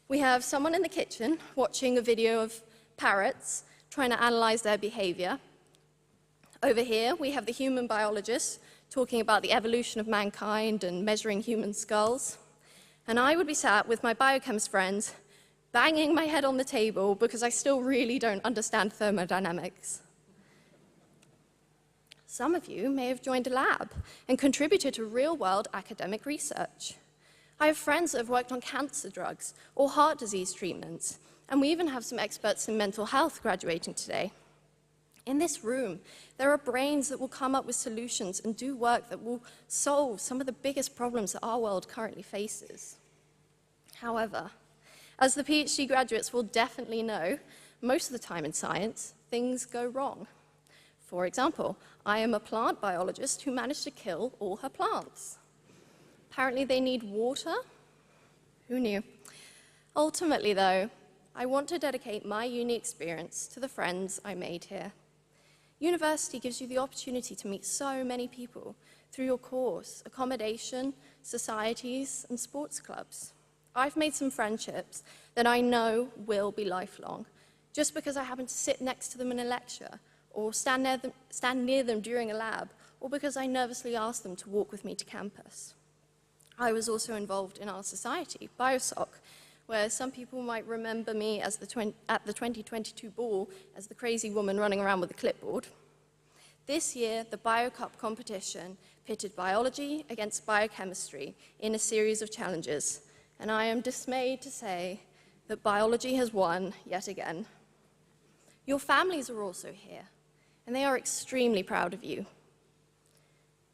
We have someone in the kitchen watching a video of parrots trying to analyze their behavior. Over here, we have the human biologists talking about the evolution of mankind and measuring human skulls. And I would be sat with my biochemist friends, banging my head on the table because I still really don't understand thermodynamics. Some of you may have joined a lab and contributed to real-world academic research. I have friends that have worked on cancer drugs or heart disease treatments, and we even have some experts in mental health graduating today. In this room, there are brains that will come up with solutions and do work that will solve some of the biggest problems that our world currently faces. However, as the PhD graduates will definitely know, most of the time in science, things go wrong. For example, I am a plant biologist who managed to kill all her plants. Apparently they need water? Who knew? Ultimately, though, I want to dedicate my uni experience to the friends I made here. University gives you the opportunity to meet so many people through your course, accommodation, societies, and sports clubs. I've made some friendships that I know will be lifelong, just because I happen to sit next to them in a lecture, or stand near them during a lab, or because I nervously asked them to walk with me to campus. I was also involved in our society, BioSoc, where some people might remember me as at the 2022 ball as the crazy woman running around with a clipboard. This year, the BioCup competition pitted biology against biochemistry in a series of challenges, and I am dismayed to say that biology has won yet again. Your families are also here, and they are extremely proud of you.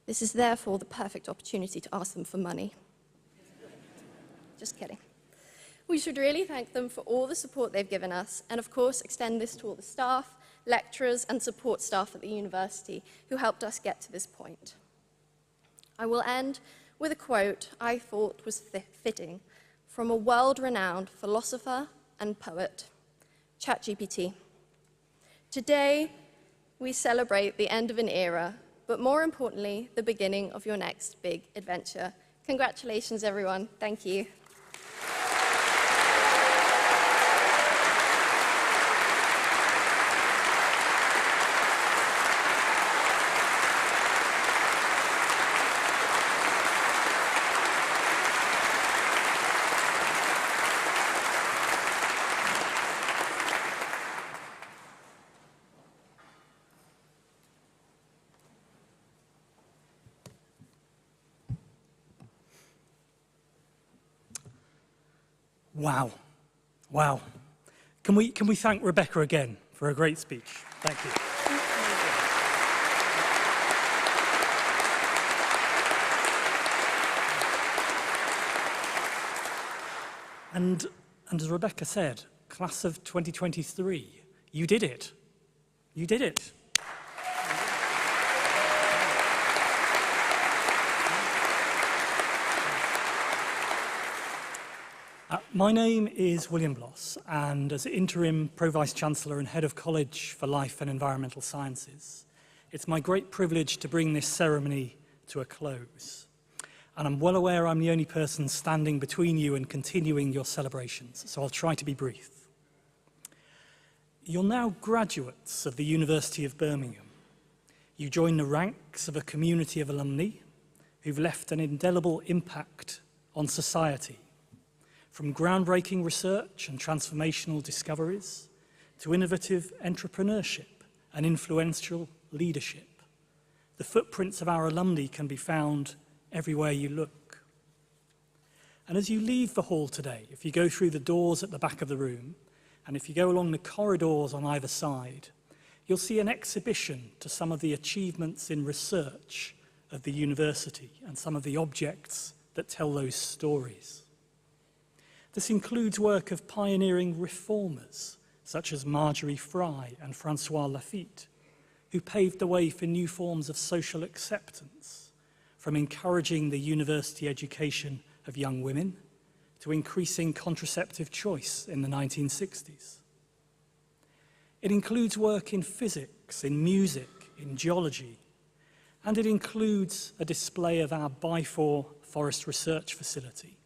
This is therefore the perfect opportunity to ask them for money. Just kidding. We should really thank them for all the support they've given us, and of course extend this to all the staff, lecturers, and support staff at the university who helped us get to this point. I will end with a quote I thought was fitting from a world-renowned philosopher and poet, ChatGPT. Today, we celebrate the end of an era, but more importantly, the beginning of your next big adventure. Congratulations, everyone. Thank you. Wow. Wow. Can we thank Rebecca again for a great speech? Thank you. And as Rebecca said, class of 2023, you did it. You did it. My name is William Bloss, and as Interim Pro-Vice-Chancellor and Head of College for Life and Environmental Sciences, it's my great privilege to bring this ceremony to a close. And I'm well aware I'm the only person standing between you and continuing your celebrations, so I'll try to be brief. You're now graduates of the University of Birmingham. You join the ranks of a community of alumni who've left an indelible impact on society. From groundbreaking research and transformational discoveries to innovative entrepreneurship and influential leadership, the footprints of our alumni can be found everywhere you look. And as you leave the hall today, if you go through the doors at the back of the room, and if you go along the corridors on either side, you'll see an exhibition to some of the achievements in research of the university and some of the objects that tell those stories. This includes work of pioneering reformers, such as Marjorie Fry and Francois Lafitte, who paved the way for new forms of social acceptance, from encouraging the university education of young women to increasing contraceptive choice in the 1960s. It includes work in physics, in music, in geology, and it includes a display of our Bifor Forest Research Facility,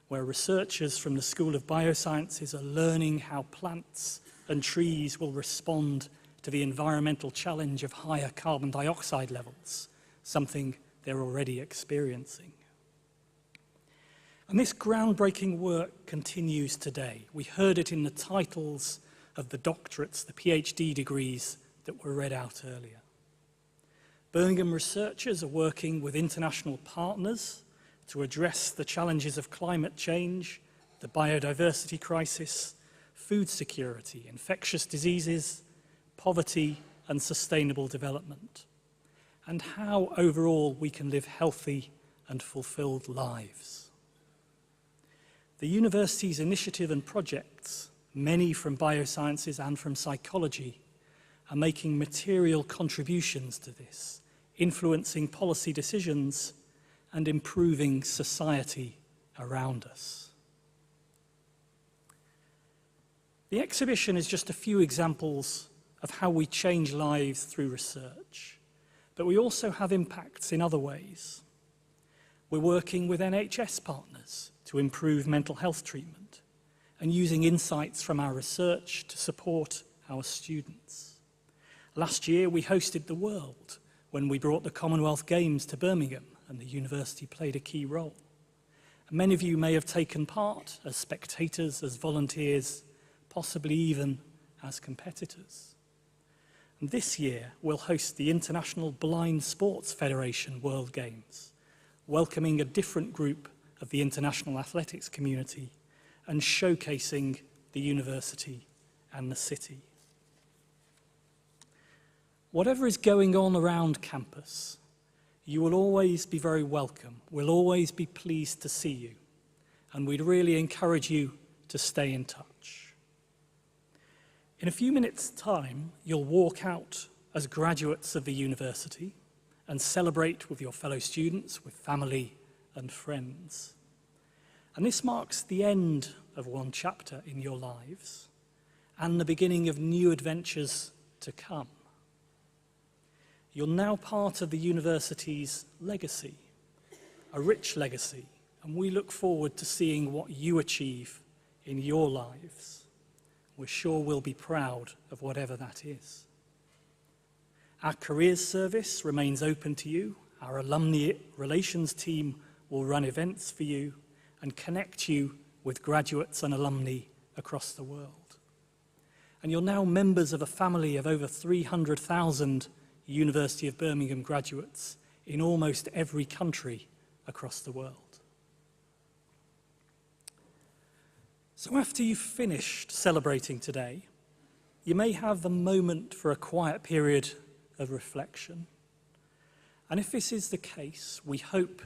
where researchers from the School of Biosciences are learning how plants and trees will respond to the environmental challenge of higher carbon dioxide levels, something they're already experiencing. And this groundbreaking work continues today. We heard it in the titles of the doctorates, the PhD degrees that were read out earlier. Birmingham researchers are working with international partners to address the challenges of climate change, the biodiversity crisis, food security, infectious diseases, poverty and sustainable development, and how overall we can live healthy and fulfilled lives. The university's initiative and projects, many from biosciences and from psychology, are making material contributions to this, influencing policy decisions and improving society around us. The exhibition is just a few examples of how we change lives through research, but we also have impacts in other ways. We're working with NHS partners to improve mental health treatment and using insights from our research to support our students. Last year, we hosted the World when we brought the Commonwealth Games to Birmingham, and the university played a key role. And many of you may have taken part as spectators, as volunteers, possibly even as competitors. And this year, we'll host the International Blind Sports Federation World Games, welcoming a different group of the international athletics community and showcasing the university and the city. Whatever is going on around campus, you will always be very welcome. We'll always be pleased to see you, and we'd really encourage you to stay in touch. In a few minutes' time, you'll walk out as graduates of the university and celebrate with your fellow students, with family and friends. And this marks the end of one chapter in your lives and the beginning of new adventures to come. You're now part of the university's legacy, a rich legacy, and we look forward to seeing what you achieve in your lives. We're sure we'll be proud of whatever that is. Our careers service remains open to you. Our alumni relations team will run events for you and connect you with graduates and alumni across the world. And you're now members of a family of over 300,000 University of Birmingham graduates in almost every country across the world. So after you've finished celebrating today, you may have a moment for a quiet period of reflection. And if this is the case, we hope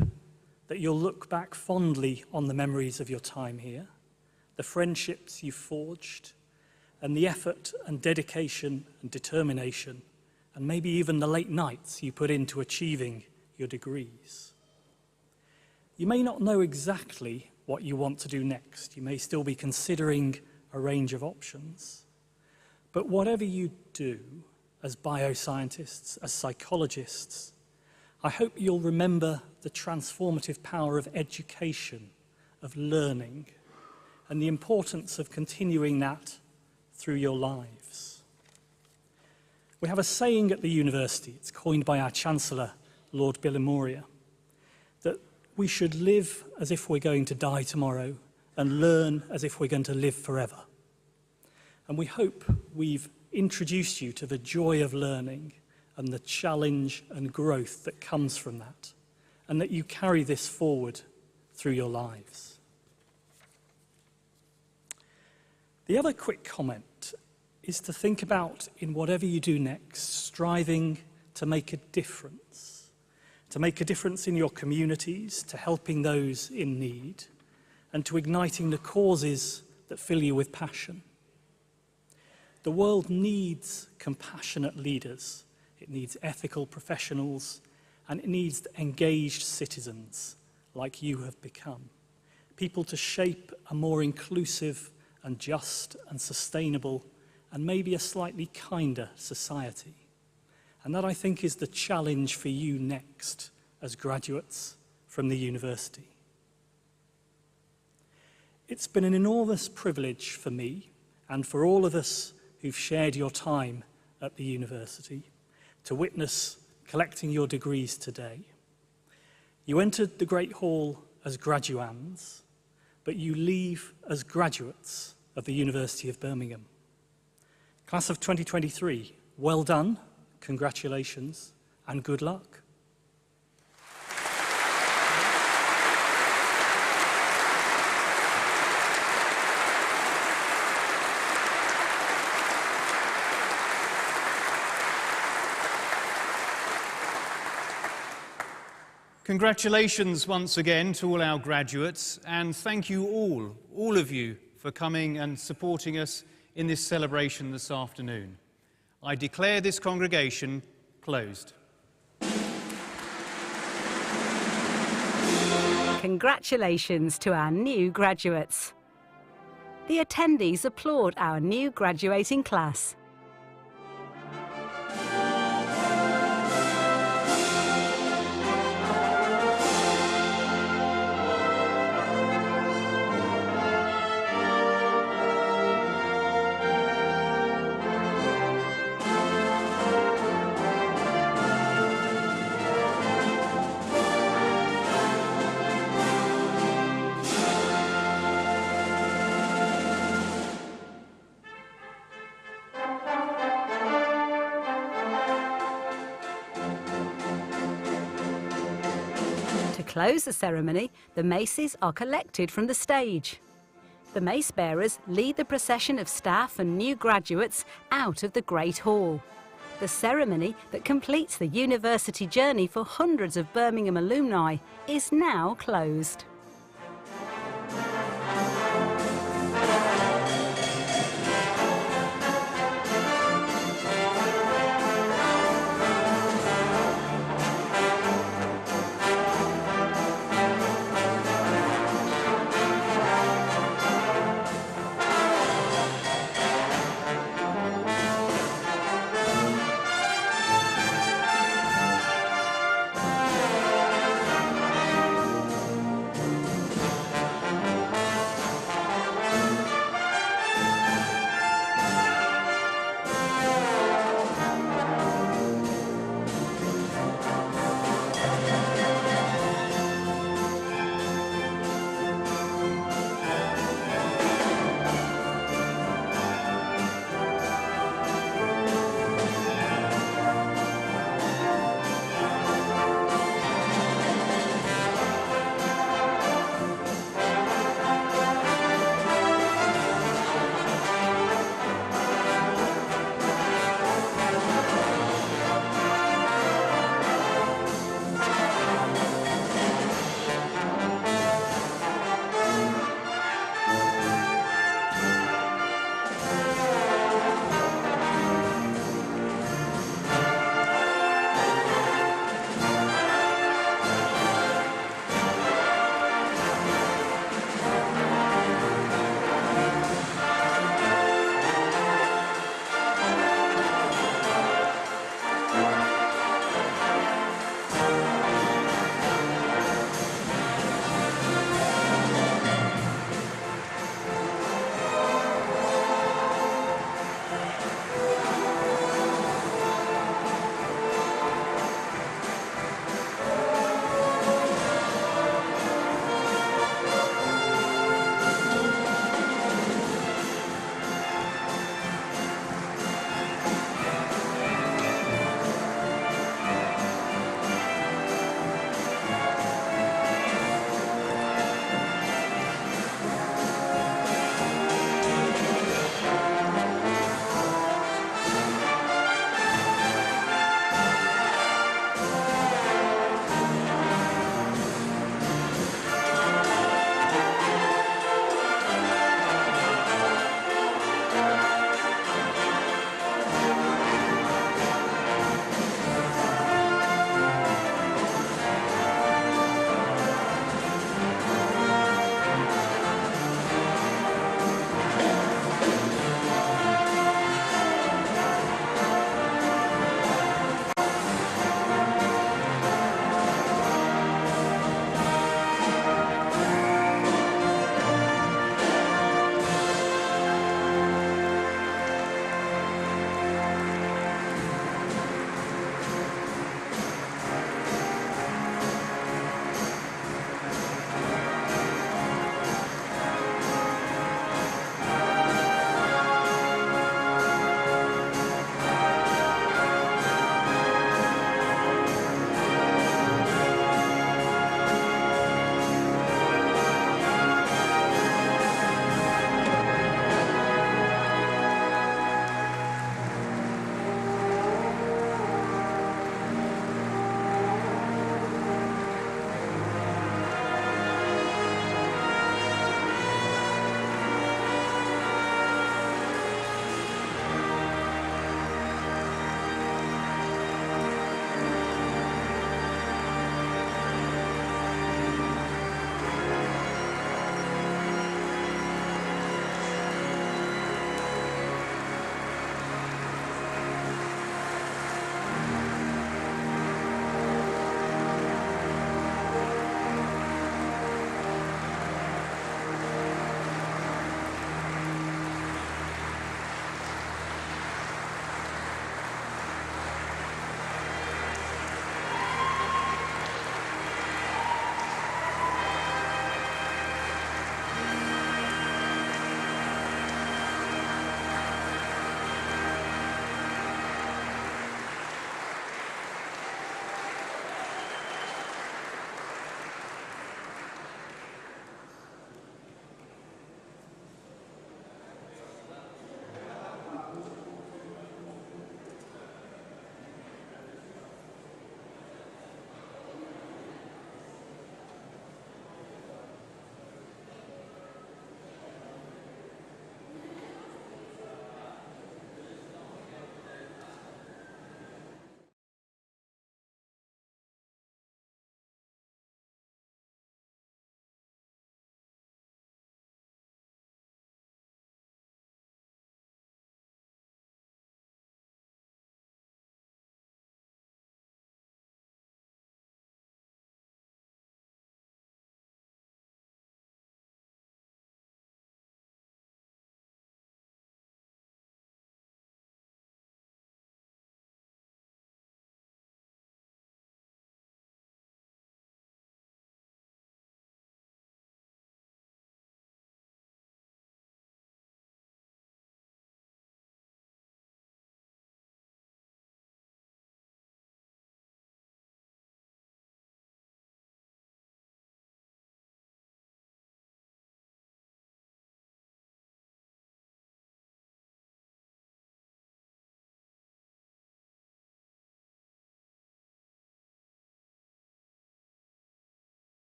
that you'll look back fondly on the memories of your time here, the friendships you forged, and the effort and dedication and determination, and maybe even the late nights you put into achieving your degrees. You may not know exactly what you want to do next. You may still be considering a range of options. But whatever you do as bioscientists, as psychologists, I hope you'll remember the transformative power of education, of learning, and the importance of continuing that through your lives. We have a saying at the university, it's coined by our Chancellor, Lord Bilimoria, that we should live as if we're going to die tomorrow and learn as if we're going to live forever. And we hope we've introduced you to the joy of learning and the challenge and growth that comes from that, and that you carry this forward through your lives. The other quick comment is to think about, in whatever you do next, striving to make a difference in your communities, to helping those in need, and to igniting the causes that fill you with passion. The world needs compassionate leaders. It needs ethical professionals, and it needs engaged citizens like you have become. People to shape a more inclusive and just and sustainable and maybe a slightly kinder society. And that, I think, is the challenge for you next as graduates from the university. It's been an enormous privilege for me and for all of us who've shared your time at the university to witness collecting your degrees today. You entered the Great Hall as graduands, but you leave as graduates of the University of Birmingham. Class of 2023, well done, congratulations, and good luck. Congratulations once again to all our graduates, and thank you all of you, for coming and supporting us in this celebration this afternoon. I declare this congregation closed. Congratulations to our new graduates. The attendees applaud our new graduating class. To close the ceremony, the maces are collected from the stage. The mace bearers lead the procession of staff and new graduates out of the Great Hall. The ceremony that completes the university journey for hundreds of Birmingham alumni is now closed.